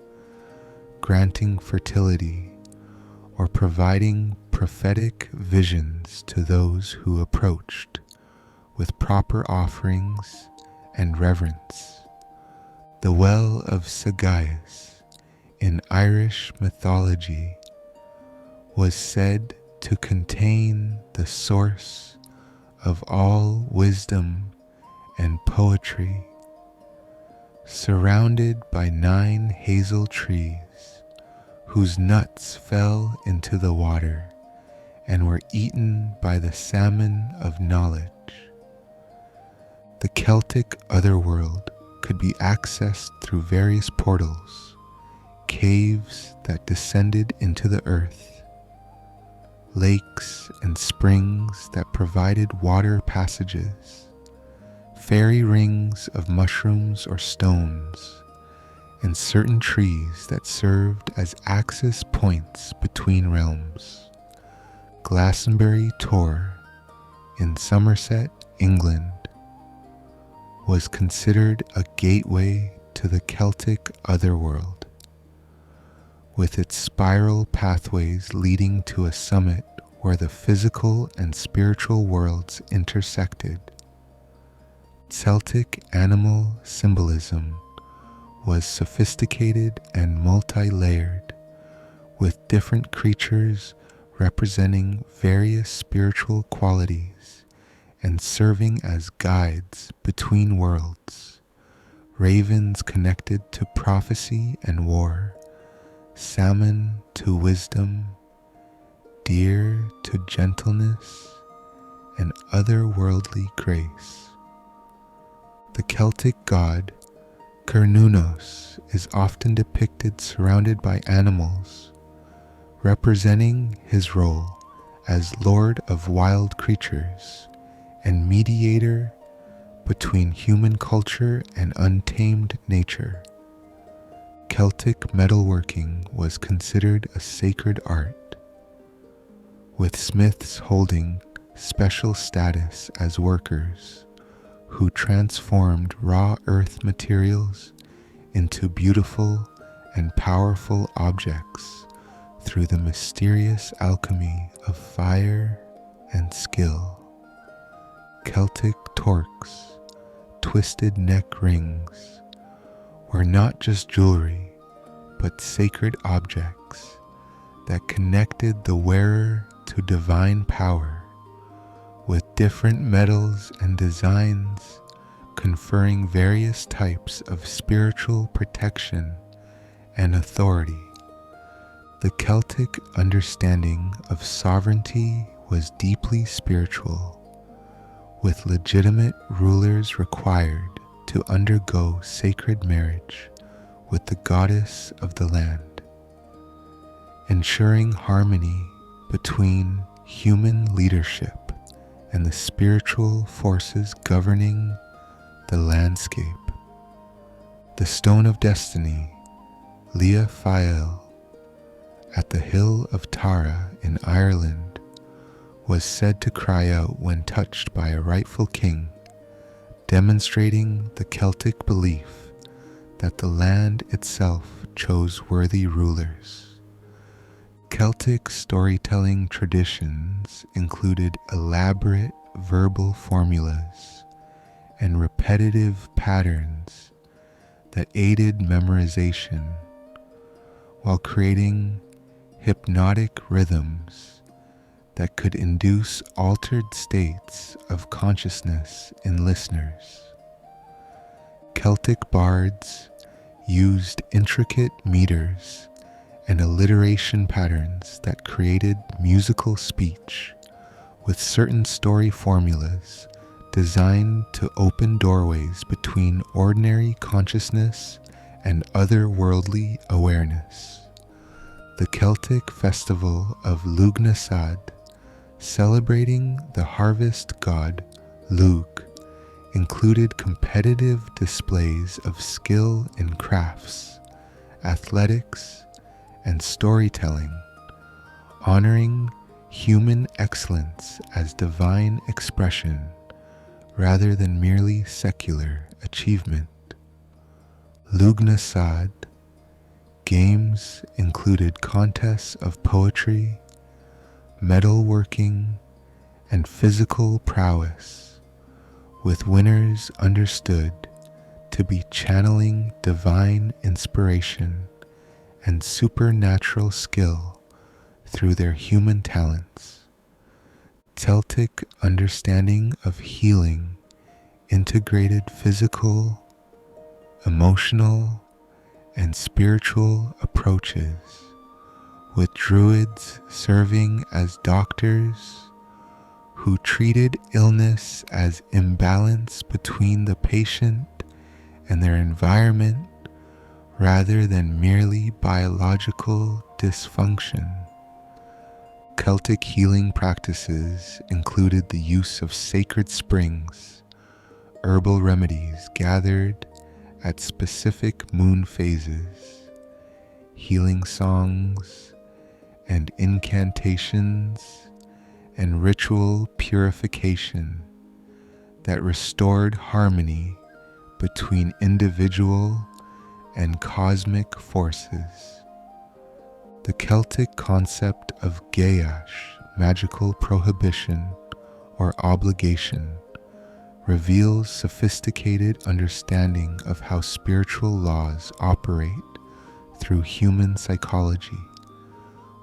granting fertility, or providing prophetic visions to those who approached with proper offerings and reverence. The Well of Sagaius in Irish mythology was said to contain the source of all wisdom and poetry, surrounded by 9 hazel trees whose nuts fell into the water and were eaten by the salmon of knowledge. The Celtic Otherworld could be accessed through various portals, caves that descended into the earth, lakes and springs that provided water passages, fairy rings of mushrooms or stones, and certain trees that served as access points between realms. Glastonbury Tor in Somerset, England, was considered a gateway to the Celtic Otherworld, with its spiral pathways leading to a summit where the physical and spiritual worlds intersected. Celtic animal symbolism was sophisticated and multi-layered, with different creatures representing various spiritual qualities and serving as guides between worlds. Ravens connected to prophecy and war, salmon to wisdom, deer to gentleness and otherworldly grace. The Celtic god Cernunnos is often depicted surrounded by animals, representing his role as lord of wild creatures and mediator between human culture and untamed nature. Celtic metalworking was considered a sacred art, with smiths holding special status as workers who transformed raw earth materials into beautiful and powerful objects through the mysterious alchemy of fire and skill. Celtic torques, twisted neck rings, were not just jewelry, but sacred objects that connected the wearer to divine power, with different metals and designs conferring various types of spiritual protection and authority. The Celtic understanding of sovereignty was deeply spiritual, with legitimate rulers required to undergo sacred marriage with the goddess of the land, ensuring harmony between human leadership and the spiritual forces governing the landscape. The Stone of Destiny, Lia Fáil, at the Hill of Tara in Ireland, was said to cry out when touched by a rightful king, demonstrating the Celtic belief that the land itself chose worthy rulers. Celtic storytelling traditions included elaborate verbal formulas and repetitive patterns that aided memorization, while creating hypnotic rhythms that could induce altered states of consciousness in listeners. Celtic bards used intricate meters and alliteration patterns that created musical speech, with certain story formulas designed to open doorways between ordinary consciousness and otherworldly awareness. The Celtic festival of Lugnasad, celebrating the harvest god Lugh, included competitive displays of skill in crafts, athletics, and storytelling, honoring human excellence as divine expression rather than merely secular achievement. Lugnasad games included contests of poetry, metalworking, and physical prowess, with winners understood to be channeling divine inspiration and supernatural skill through their human talents. Celtic understanding of healing integrated physical, emotional, and spiritual approaches, with druids serving as doctors who treated illness as imbalance between the patient and their environment rather than merely biological dysfunction. Celtic healing practices included the use of sacred springs, herbal remedies gathered at specific moon phases, healing songs and incantations and ritual purification that restored harmony between individual and cosmic forces. The Celtic concept of Gaeash, magical prohibition or obligation, reveals sophisticated understanding of how spiritual laws operate through human psychology,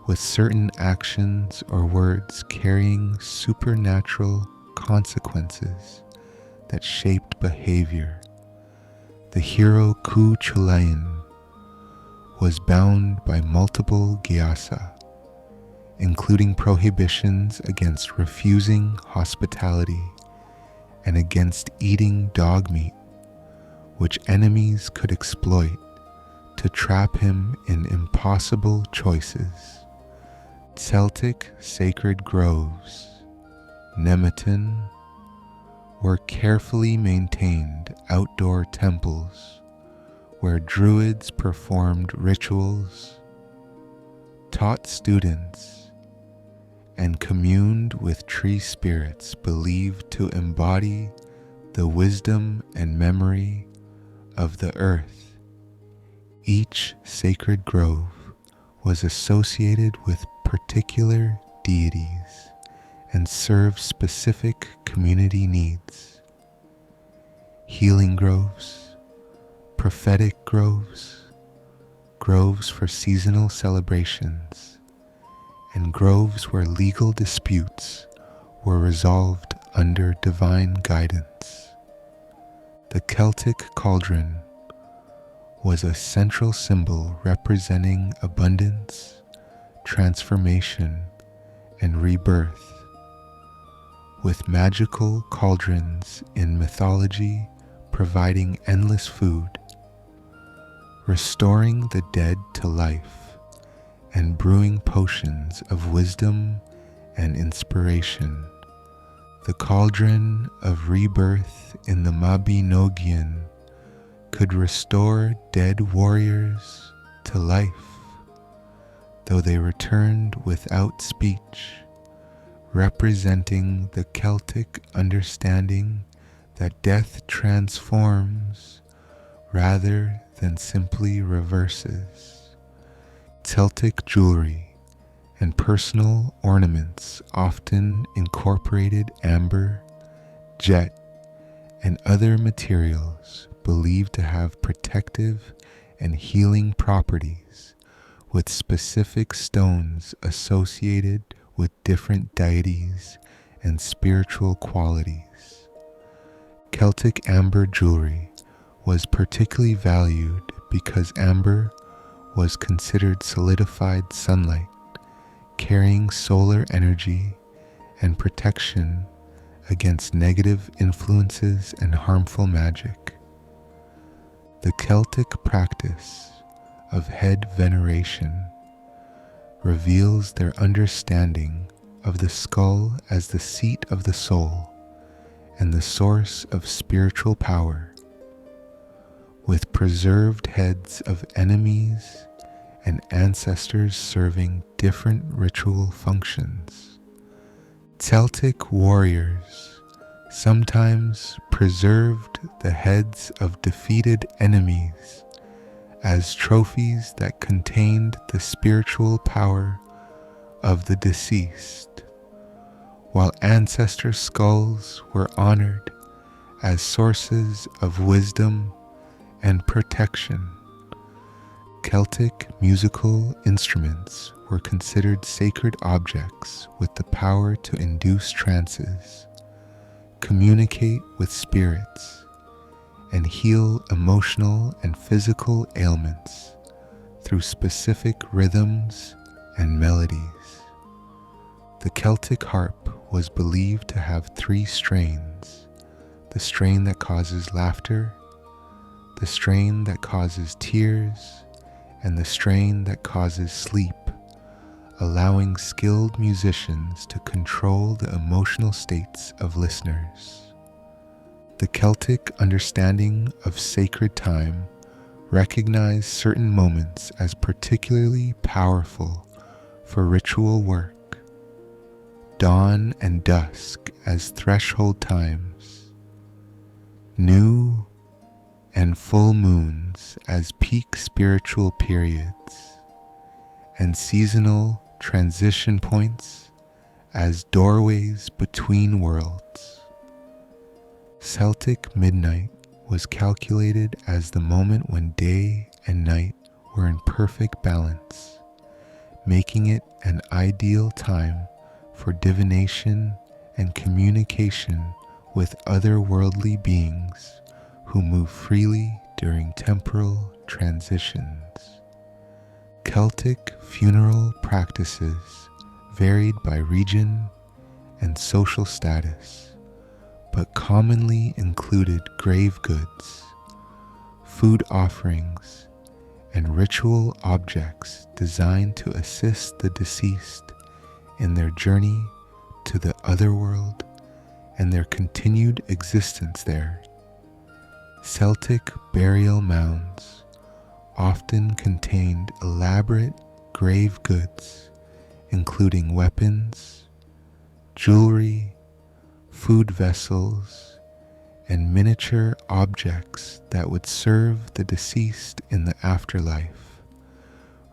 with certain actions or words carrying supernatural consequences that shaped behavior. The hero Cu Chulainn was bound by multiple Gyasa, including prohibitions against refusing hospitality and against eating dog meat, which enemies could exploit to trap him in impossible choices. Celtic sacred groves, Nemeton, were carefully maintained outdoor temples where druids performed rituals, taught students, and communed with tree spirits believed to embody the wisdom and memory of the earth. Each sacred grove was associated with particular deities and served specific community needs. Healing groves, prophetic groves, groves for seasonal celebrations, and groves where legal disputes were resolved under divine guidance. The Celtic cauldron was a central symbol representing abundance, transformation, and rebirth, with magical cauldrons in mythology providing endless food, restoring the dead to life, and brewing potions of wisdom and inspiration. The cauldron of rebirth in the Mabinogion could restore dead warriors to life, though they returned without speech, representing the Celtic understanding that death transforms rather than simply reverses. Celtic jewelry and personal ornaments often incorporated amber, jet, and other materials believed to have protective and healing properties, with specific stones associated with different deities and spiritual qualities. Celtic amber jewelry was particularly valued because amber was considered solidified sunlight, carrying solar energy and protection against negative influences and harmful magic. The Celtic practice of head veneration reveals their understanding of the skull as the seat of the soul and the source of spiritual power, with preserved heads of enemies and ancestors serving different ritual functions. Celtic warriors sometimes preserved the heads of defeated enemies as trophies that contained the spiritual power of the deceased, while ancestor skulls were honored as sources of wisdom and protection. Celtic musical instruments were considered sacred objects with the power to induce trances, communicate with spirits, and heal emotional and physical ailments through specific rhythms and melodies. The Celtic harp was believed to have 3 strains: the strain that causes laughter, the strain that causes tears, and the strain that causes sleep, allowing skilled musicians to control the emotional states of listeners. The Celtic understanding of sacred time recognized certain moments as particularly powerful for ritual work, dawn and dusk as threshold times, new and full moons as peak spiritual periods, and seasonal transition points as doorways between worlds. Celtic midnight was calculated as the moment when day and night were in perfect balance, making it an ideal time for divination and communication with otherworldly beings who move freely during temporal transitions. Celtic funeral practices varied by region and social status, but commonly included grave goods, food offerings, and ritual objects designed to assist the deceased in their journey to the otherworld and their continued existence there. Celtic burial mounds often contained elaborate grave goods, including weapons, jewelry, food vessels, and miniature objects that would serve the deceased in the afterlife,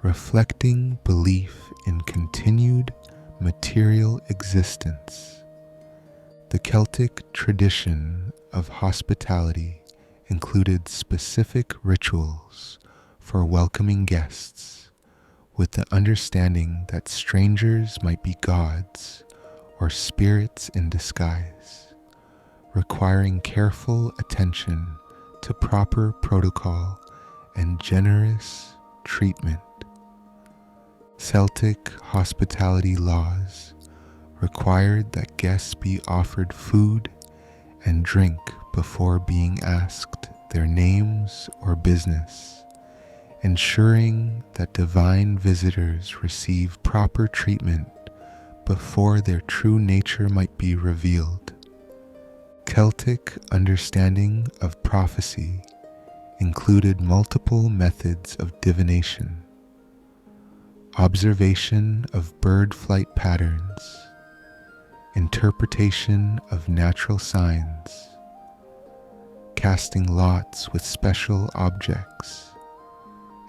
reflecting belief in continued material existence. The Celtic tradition of hospitality included specific rituals for welcoming guests, with the understanding that strangers might be gods or spirits in disguise, requiring careful attention to proper protocol and generous treatment. Celtic hospitality laws required that guests be offered food and drink before being asked their names or business, ensuring that divine visitors receive proper treatment before their true nature might be revealed. Celtic understanding of prophecy included multiple methods of divination: observation of bird flight patterns, interpretation of natural signs, casting lots with special objects,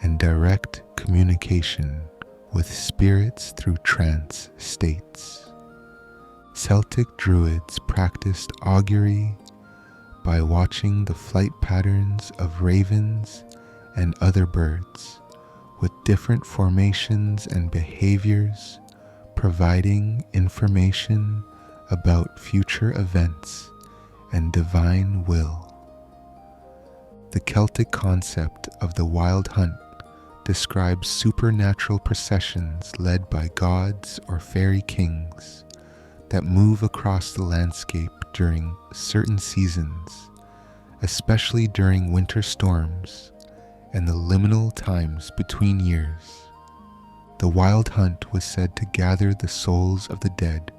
and direct communication with spirits through trance states. Celtic druids practiced augury by watching the flight patterns of ravens and other birds with different formations and behaviors, providing information about future events and divine will. The Celtic concept of the wild hunt describes supernatural processions led by gods or fairy kings that move across the landscape during certain seasons, especially during winter storms and the liminal times between years. The wild hunt was said to gather the souls of the dead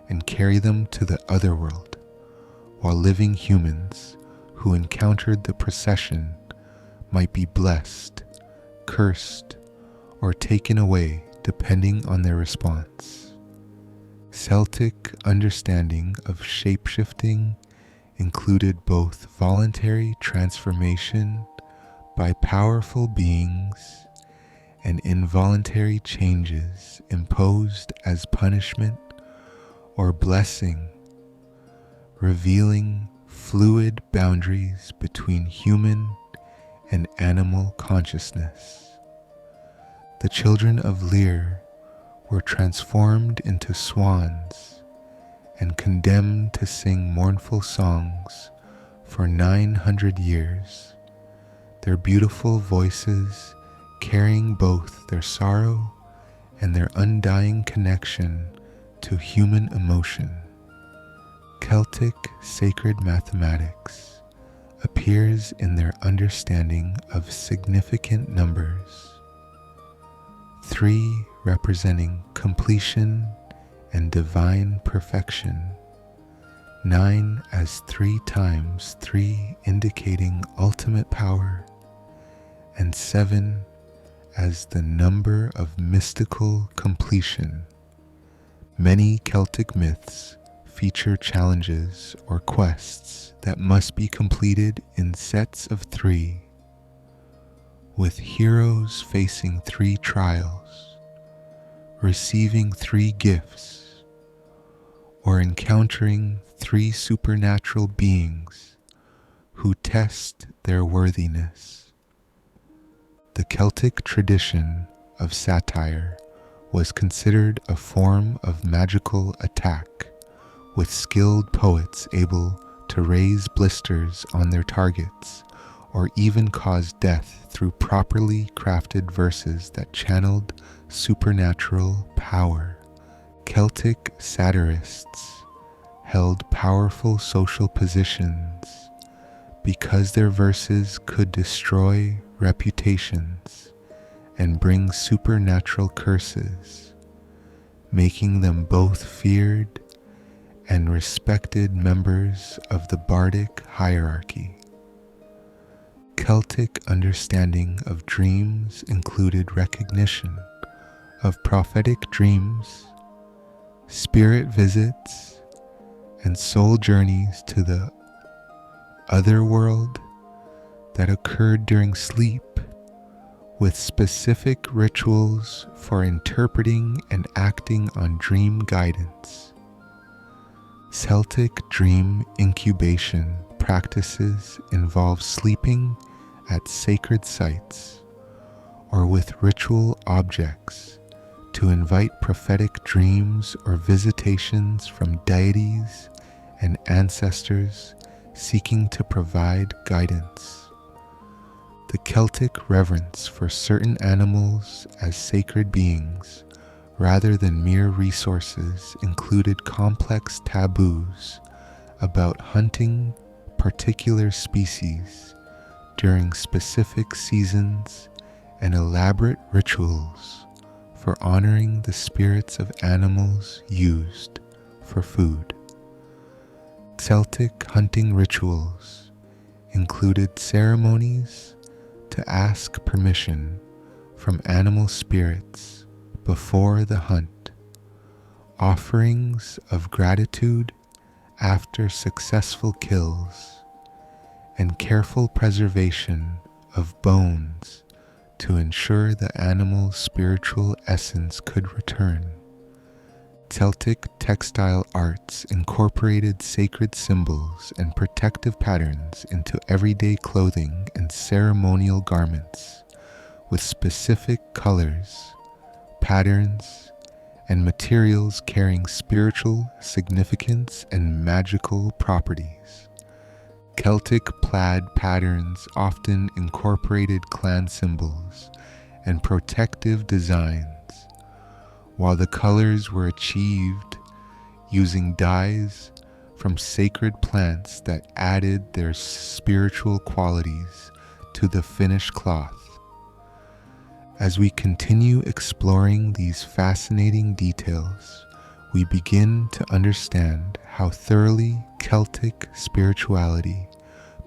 and carry them to the otherworld, while living humans who encountered the procession might be blessed, cursed, or taken away depending on their response. Celtic understanding of shape-shifting included both voluntary transformation by powerful beings and involuntary changes imposed as punishment or blessing, revealing fluid boundaries between human and animal consciousness. The children of Lear were transformed into swans and condemned to sing mournful songs for 900 years, their beautiful voices carrying both their sorrow and their undying connection to human emotion. Celtic sacred mathematics appears in their understanding of significant numbers, 3 representing completion and divine perfection, 9 as 3 times 3 indicating ultimate power, and 7 as the number of mystical completion. Many Celtic myths feature challenges or quests that must be completed in sets of 3, with heroes facing 3 trials, receiving 3 gifts, or encountering 3 supernatural beings who test their worthiness. The Celtic tradition of satire was considered a form of magical attack, with skilled poets able to raise blisters on their targets or even cause death through properly crafted verses that channeled supernatural power. Celtic satirists held powerful social positions because their verses could destroy reputations and bring supernatural curses, making them both feared and respected members of the bardic hierarchy. Celtic understanding of dreams included recognition of prophetic dreams, spirit visits, and soul journeys to the Otherworld that occurred during sleep, with specific rituals for interpreting and acting on dream guidance. Celtic dream incubation practices involve sleeping at sacred sites or with ritual objects to invite prophetic dreams or visitations from deities and ancestors seeking to provide guidance. The Celtic reverence for certain animals as sacred beings rather than mere resources included complex taboos about hunting particular species during specific seasons and elaborate rituals for honoring the spirits of animals used for food. Celtic hunting rituals included ceremonies to ask permission from animal spirits before the hunt, offerings of gratitude after successful kills, and careful preservation of bones to ensure the animal's spiritual essence could return. Celtic textile arts incorporated sacred symbols and protective patterns into everyday clothing and ceremonial garments, with specific colors, patterns, and materials carrying spiritual significance and magical properties. Celtic plaid patterns often incorporated clan symbols and protective designs, while the colors were achieved using dyes from sacred plants that added their spiritual qualities to the finished cloth. As we continue exploring these fascinating details, we begin to understand how thoroughly Celtic spirituality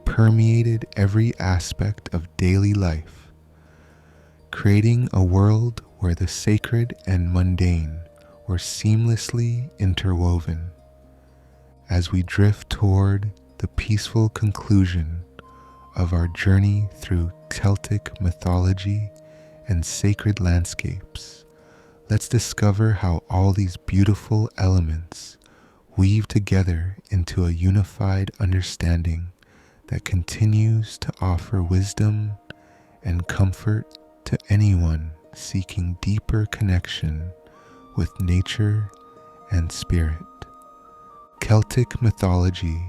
permeated every aspect of daily life, creating a world where the sacred and mundane were seamlessly interwoven. As we drift toward the peaceful conclusion of our journey through Celtic mythology and sacred landscapes, let's discover how all these beautiful elements weave together into a unified understanding that continues to offer wisdom and comfort to anyone seeking deeper connection with nature and spirit. Celtic mythology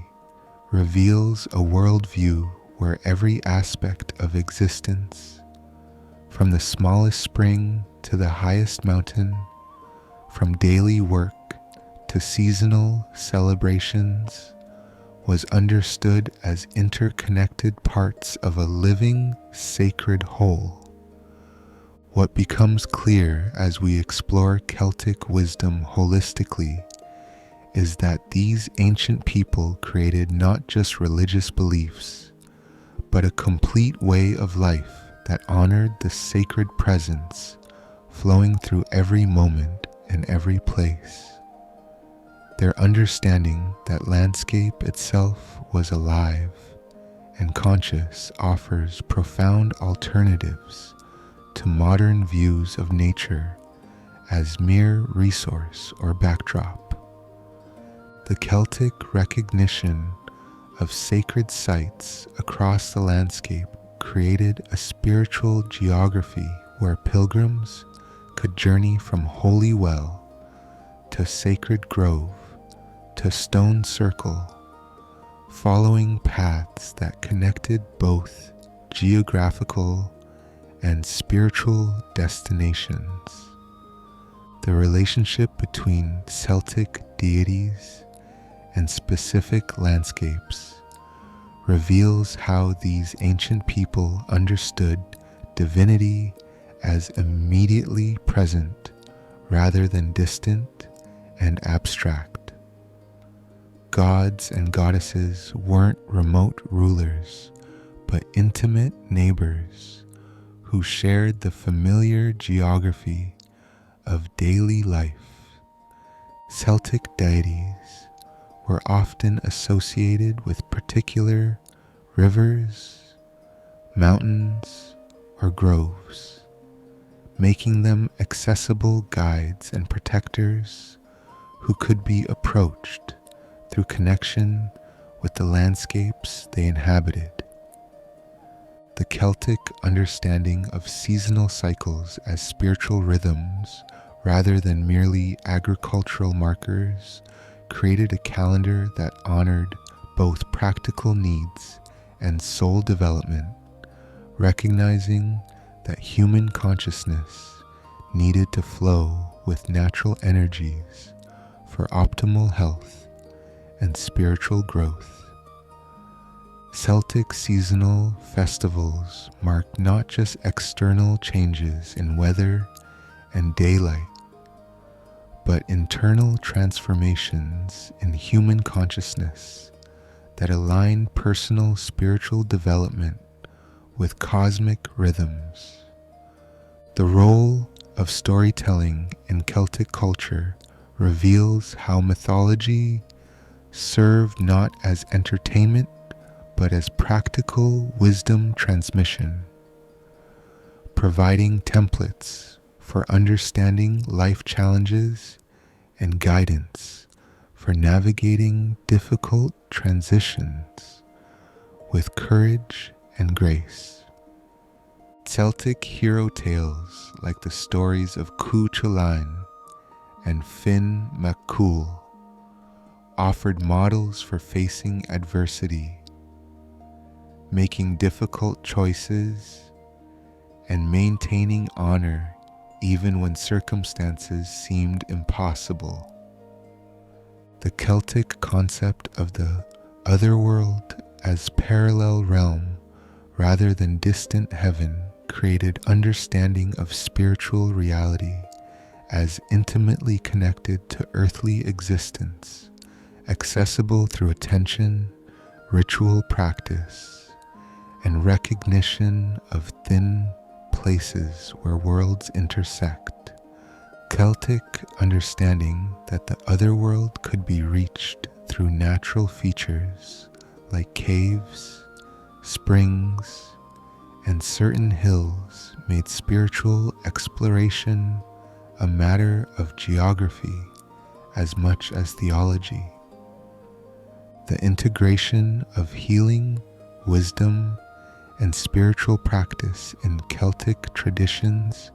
reveals a worldview where every aspect of existence, from the smallest spring to the highest mountain, from daily work to seasonal celebrations, was understood as interconnected parts of a living, sacred whole. What becomes clear as we explore Celtic wisdom holistically is that these ancient people created not just religious beliefs, but a complete way of life that honored the sacred presence flowing through every moment and every place. Their understanding that landscape itself was alive and conscious offers profound alternatives to modern views of nature as mere resource or backdrop. The Celtic recognition of sacred sites across the landscape created a spiritual geography where pilgrims could journey from holy well to sacred grove to stone circle, following paths that connected both geographical and spiritual destinations. The relationship between Celtic deities and specific landscapes reveals how these ancient people understood divinity as immediately present rather than distant and abstract. Gods and goddesses weren't remote rulers, but intimate neighbors who shared the familiar geography of daily life. Celtic deities were often associated with particular rivers, mountains, or groves, making them accessible guides and protectors who could be approached through connection with the landscapes they inhabited. The Celtic understanding of seasonal cycles as spiritual rhythms rather than merely agricultural markers created a calendar that honored both practical needs and soul development, recognizing that human consciousness needed to flow with natural energies for optimal health and spiritual growth. Celtic seasonal festivals marked not just external changes in weather and daylight, but internal transformations in human consciousness that align personal spiritual development with cosmic rhythms. The role of storytelling in Celtic culture reveals how mythology served not as entertainment but as practical wisdom transmission, providing templates for understanding life challenges and guidance for navigating difficult transitions with courage and grace. Celtic hero tales like the stories of Cuchulainn and Finn MacCool offered models for facing adversity, making difficult choices, and maintaining honor even when circumstances seemed impossible. The Celtic concept of the Otherworld as parallel realm rather than distant heaven created understanding of spiritual reality as intimately connected to earthly existence, accessible through attention, ritual practice, and recognition of thin places where worlds intersect. Celtic understanding that the otherworld could be reached through natural features like caves, springs, and certain hills made spiritual exploration a matter of geography as much as theology. The integration of healing, wisdom, and spiritual practice in Celtic traditions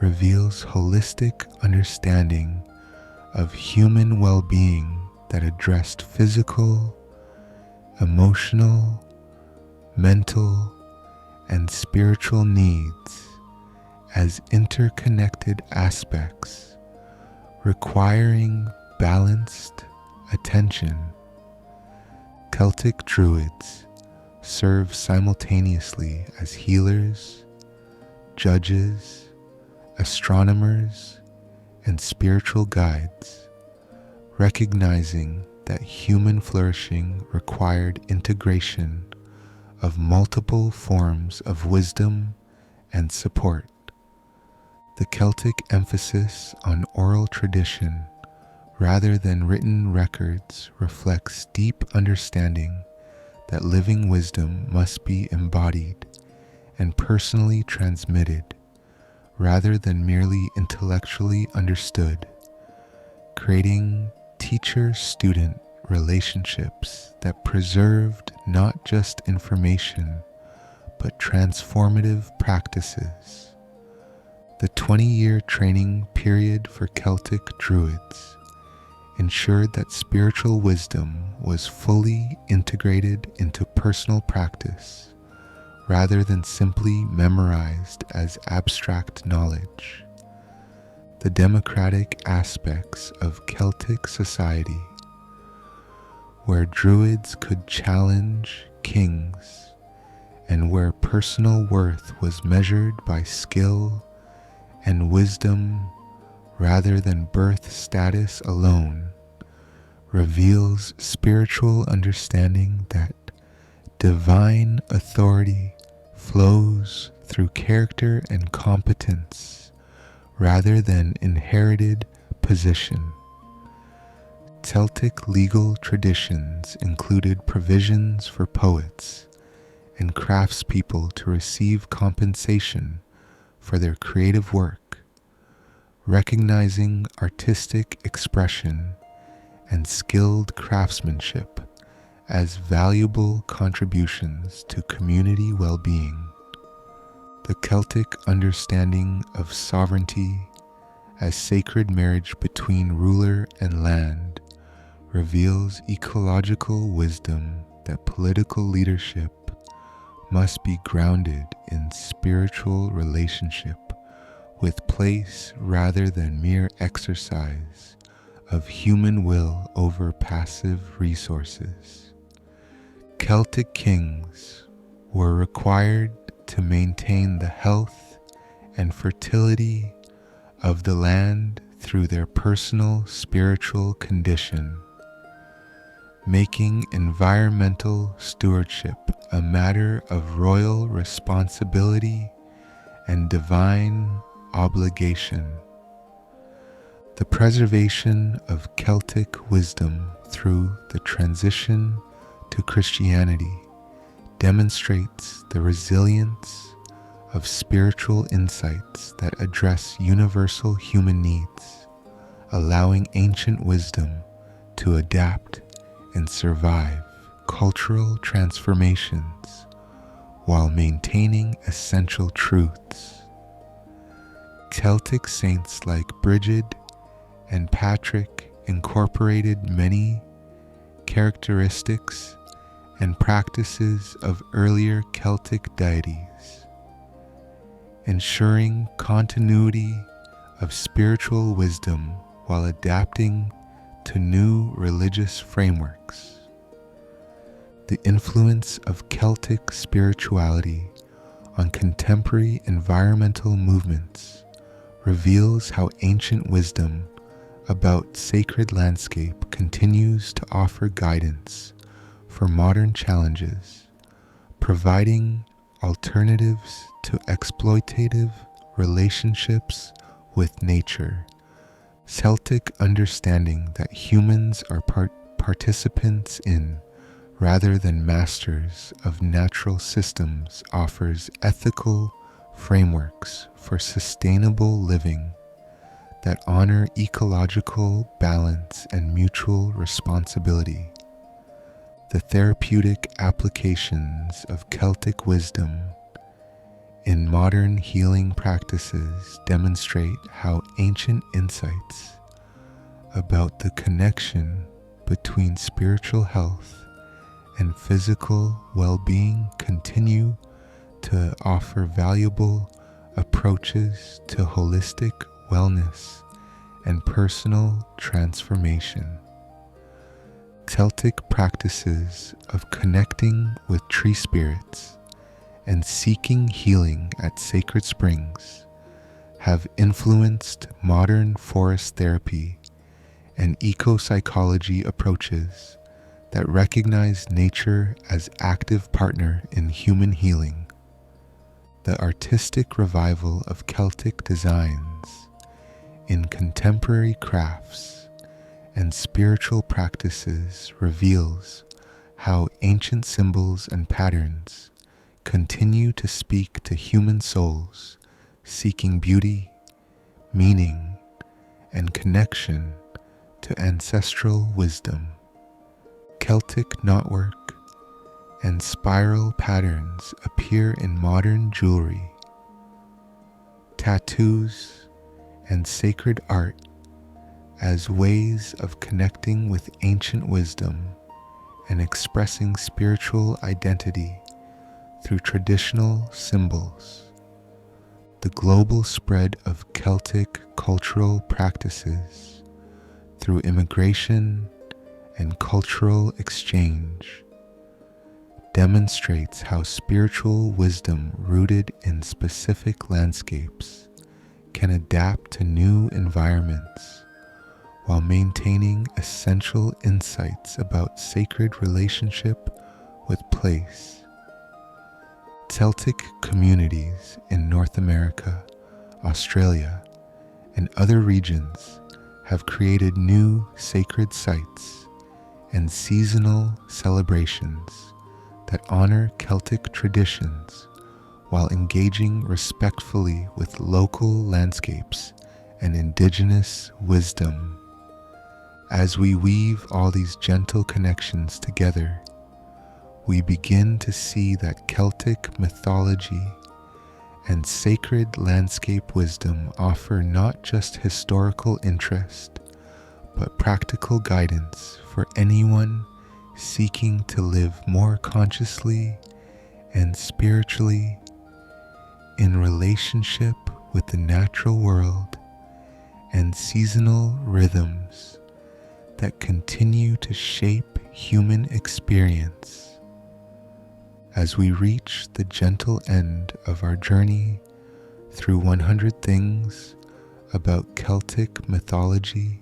reveals holistic understanding of human well-being that addressed physical, emotional, mental, and spiritual needs as interconnected aspects requiring balanced attention. Celtic druids serve simultaneously as healers, judges, astronomers, and spiritual guides, recognizing that human flourishing required integration of multiple forms of wisdom and support. The Celtic emphasis on oral tradition rather than written records reflects deep understanding that living wisdom must be embodied and personally transmitted rather than merely intellectually understood, creating teacher-student relationships that preserved not just information but transformative practices. The 20-year training period for Celtic druids ensured that spiritual wisdom was fully integrated into personal practice rather than simply memorized as abstract knowledge. The democratic aspects of Celtic society, where druids could challenge kings and where personal worth was measured by skill and wisdom rather than birth status alone, reveals spiritual understanding that divine authority flows through character and competence rather than inherited position. Celtic legal traditions included provisions for poets and craftspeople to receive compensation for their creative work, recognizing artistic expression and skilled craftsmanship as valuable contributions to community well-being. The Celtic understanding of sovereignty as sacred marriage between ruler and land reveals ecological wisdom that political leadership must be grounded in spiritual relationship with place rather than mere exercise of human will over passive resources. Celtic kings were required to maintain the health and fertility of the land through their personal spiritual condition, making environmental stewardship a matter of royal responsibility and divine obligation. The preservation of Celtic wisdom through the transition to Christianity demonstrates the resilience of spiritual insights that address universal human needs, allowing ancient wisdom to adapt and survive cultural transformations while maintaining essential truths. Celtic saints like Brigid and Patrick incorporated many characteristics and practices of earlier Celtic deities, ensuring continuity of spiritual wisdom while adapting to new religious frameworks. The influence of Celtic spirituality on contemporary environmental movements reveals how ancient wisdom about sacred landscape continues to offer guidance for modern challenges, providing alternatives to exploitative relationships with nature. Celtic understanding that humans are participants in rather than masters of natural systems offers ethical frameworks for sustainable living that honor ecological balance and mutual responsibility. The therapeutic applications of Celtic wisdom in modern healing practices demonstrate how ancient insights about the connection between spiritual health and physical well-being continue to offer valuable approaches to holistic wellness and personal transformation. Celtic practices of connecting with tree spirits and seeking healing at sacred springs have influenced modern forest therapy and eco-psychology approaches that recognize nature as active partner in human healing. The artistic revival of Celtic designs in contemporary crafts and spiritual practices reveals how ancient symbols and patterns continue to speak to human souls seeking beauty, meaning, and connection to ancestral wisdom. Celtic knotwork and spiral patterns appear in modern jewelry, tattoos, and sacred art as ways of connecting with ancient wisdom and expressing spiritual identity through traditional symbols. The global spread of Celtic cultural practices through immigration and cultural exchange demonstrates how spiritual wisdom rooted in specific landscapes can adapt to new environments while maintaining essential insights about sacred relationship with place. Celtic communities in North America, Australia, and other regions have created new sacred sites and seasonal celebrations that honor Celtic traditions while engaging respectfully with local landscapes and indigenous wisdom. As we weave all these gentle connections together, we begin to see that Celtic mythology and sacred landscape wisdom offer not just historical interest, but practical guidance for anyone seeking to live more consciously and spiritually in relationship with the natural world and seasonal rhythms that continue to shape human experience. As we reach the gentle end of our journey through 100 things about Celtic mythology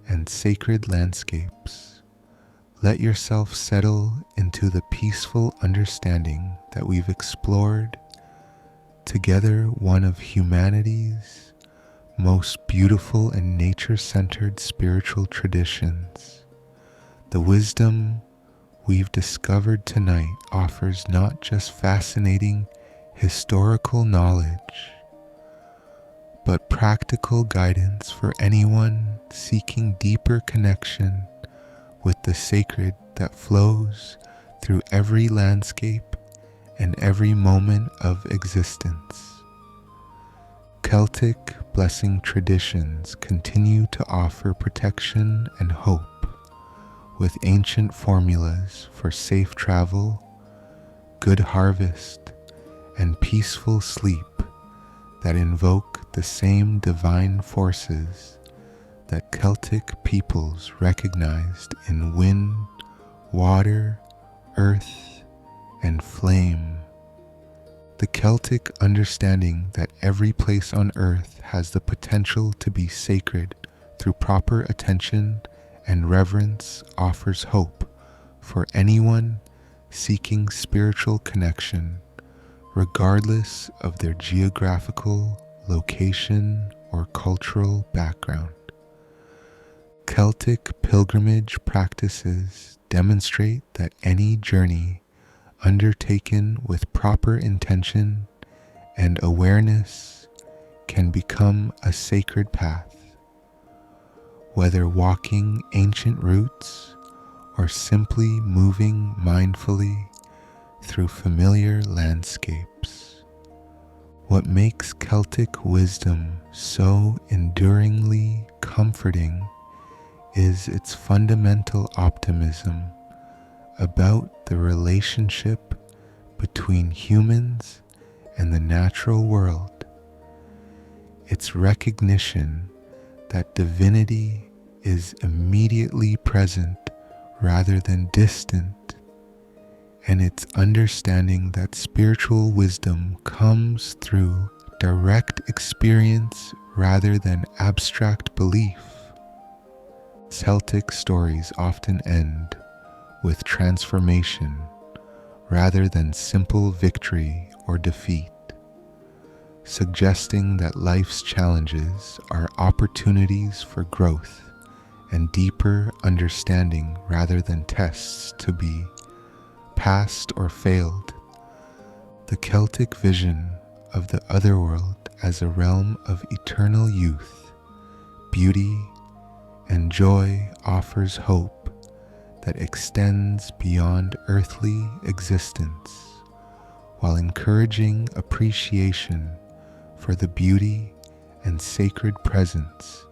and sacred landscapes, let yourself settle into the peaceful understanding that we've explored together one of humanity's most beautiful and nature-centered spiritual traditions. The wisdom we've discovered tonight offers not just fascinating historical knowledge, but practical guidance for anyone seeking deeper connection with the sacred that flows through every landscape and every moment of existence. Celtic blessing traditions continue to offer protection and hope, with ancient formulas for safe travel, good harvest, and peaceful sleep that invoke the same divine forces that Celtic peoples recognized in wind, water, earth, and flame. The Celtic understanding that every place on earth has the potential to be sacred through proper attention and reverence offers hope for anyone seeking spiritual connection, regardless of their geographical location or cultural background. Celtic pilgrimage practices demonstrate that any journey undertaken with proper intention and awareness can become a sacred path. Whether walking ancient routes or simply moving mindfully through familiar landscapes. What makes Celtic wisdom so enduringly comforting is its fundamental optimism about the relationship between humans and the natural world. Its recognition that divinity is immediately present rather than distant, and its understanding that spiritual wisdom comes through direct experience rather than abstract belief. Celtic stories often end with transformation rather than simple victory or defeat, suggesting that life's challenges are opportunities for growth and deeper understanding rather than tests to be passed or failed. The Celtic vision of the Otherworld as a realm of eternal youth, beauty, and joy offers hope that extends beyond earthly existence, while encouraging appreciation for the beauty and sacred presence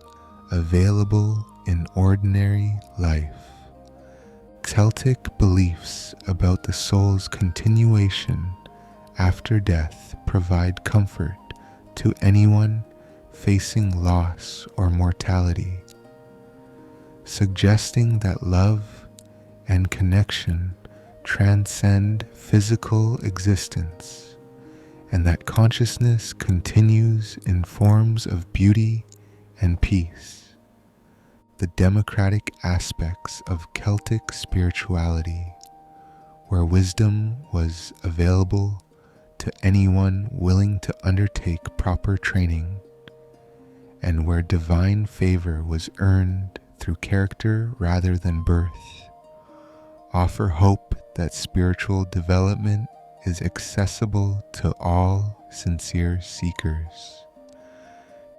available in ordinary life. Celtic beliefs about the soul's continuation after death provide comfort to anyone facing loss or mortality, suggesting that love and connection transcend physical existence, and that consciousness continues in forms of beauty and peace. The democratic aspects of Celtic spirituality, where wisdom was available to anyone willing to undertake proper training, and where divine favor was earned through character rather than birth, offer hope that spiritual development is accessible to all sincere seekers.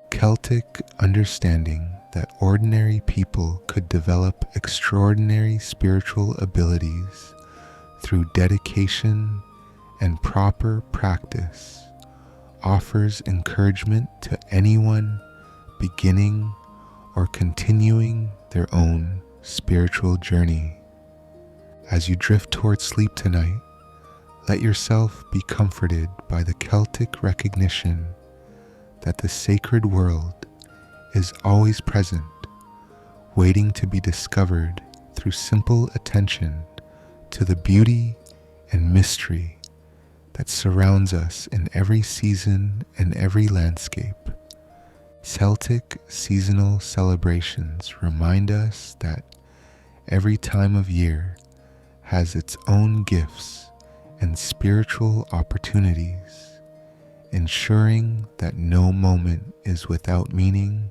Celtic understanding that ordinary people could develop extraordinary spiritual abilities through dedication and proper practice offers encouragement to anyone beginning or continuing their own spiritual journey. As you drift towards sleep tonight, let yourself be comforted by the Celtic recognition that the sacred world is always present, waiting to be discovered through simple attention to the beauty and mystery that surrounds us in every season and every landscape. Celtic seasonal celebrations remind us that every time of year has its own gifts and spiritual opportunities, ensuring that no moment is without meaning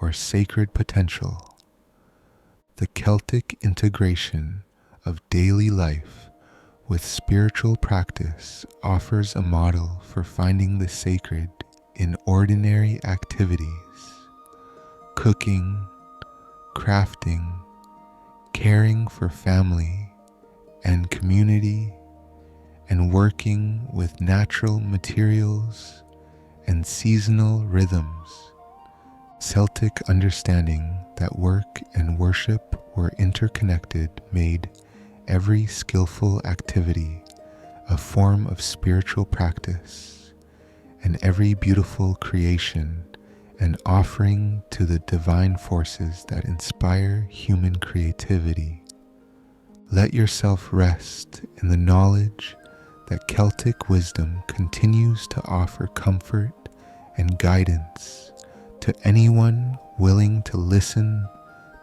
or sacred potential. The Celtic integration of daily life with spiritual practice offers a model for finding the sacred in ordinary activities: cooking, crafting, caring for family and community, and working with natural materials and seasonal rhythms. Celtic understanding that work and worship were interconnected made every skillful activity a form of spiritual practice, and every beautiful creation an offering to the divine forces that inspire human creativity. Let yourself rest in the knowledge that Celtic wisdom continues to offer comfort and guidance to anyone willing to listen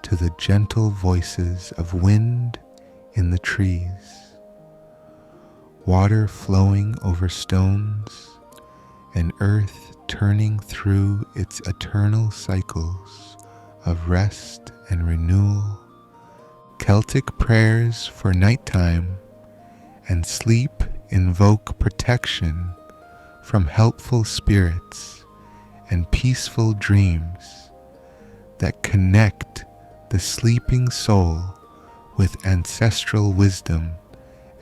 to the gentle voices of wind in the trees, water flowing over stones, and earth turning through its eternal cycles of rest and renewal. Celtic prayers for nighttime and sleep invoke protection from helpful spirits and peaceful dreams that connect the sleeping soul with ancestral wisdom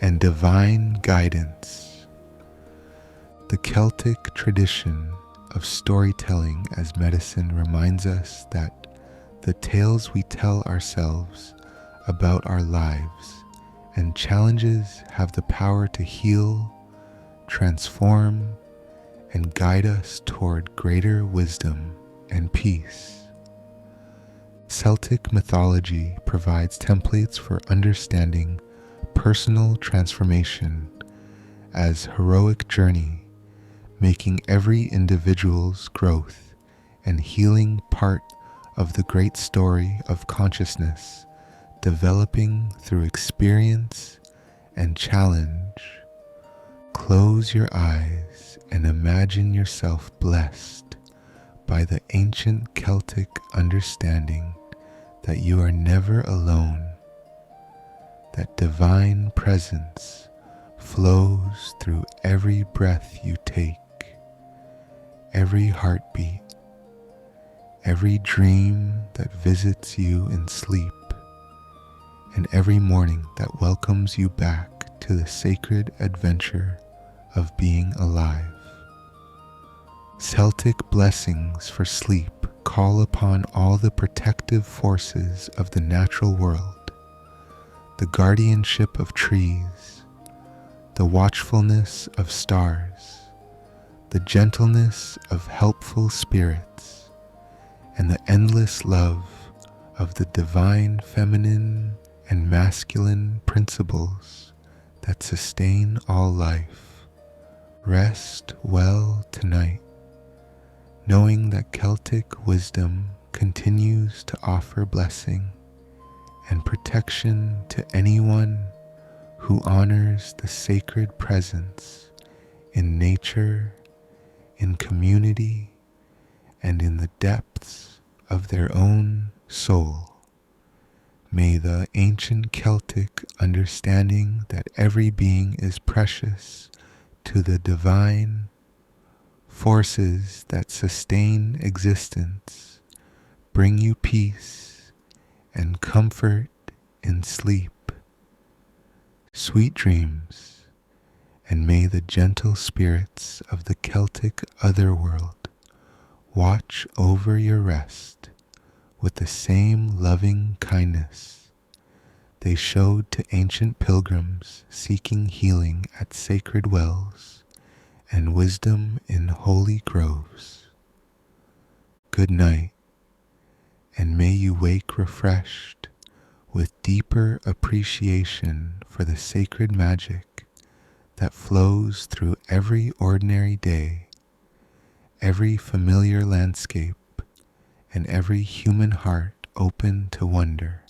and divine guidance. The Celtic tradition of storytelling as medicine reminds us that the tales we tell ourselves about our lives and challenges have the power to heal, transform, and guide us toward greater wisdom and peace. Celtic mythology provides templates for understanding personal transformation as heroic journey, making every individual's growth and healing part of the great story of consciousness developing through experience and challenge, close your eyes and imagine yourself blessed by the ancient Celtic understanding that you are never alone, that divine presence flows through every breath you take, every heartbeat, every dream that visits you in sleep, and every morning that welcomes you back to the sacred adventure of being alive. Celtic blessings for sleep call upon all the protective forces of the natural world, the guardianship of trees, the watchfulness of stars, the gentleness of helpful spirits, and the endless love of the divine feminine and masculine principles that sustain all life. Rest well tonight, knowing that Celtic wisdom continues to offer blessing and protection to anyone who honors the sacred presence in nature, in community, and in the depths of their own soul. May the ancient Celtic understanding that every being is precious to the divine forces that sustain existence bring you peace and comfort in sleep. Sweet dreams, and may the gentle spirits of the Celtic Otherworld watch over your rest with the same loving kindness they showed to ancient pilgrims seeking healing at sacred wells and wisdom in holy groves. Good night, and may you wake refreshed with deeper appreciation for the sacred magic that flows through every ordinary day, every familiar landscape, and every human heart open to wonder.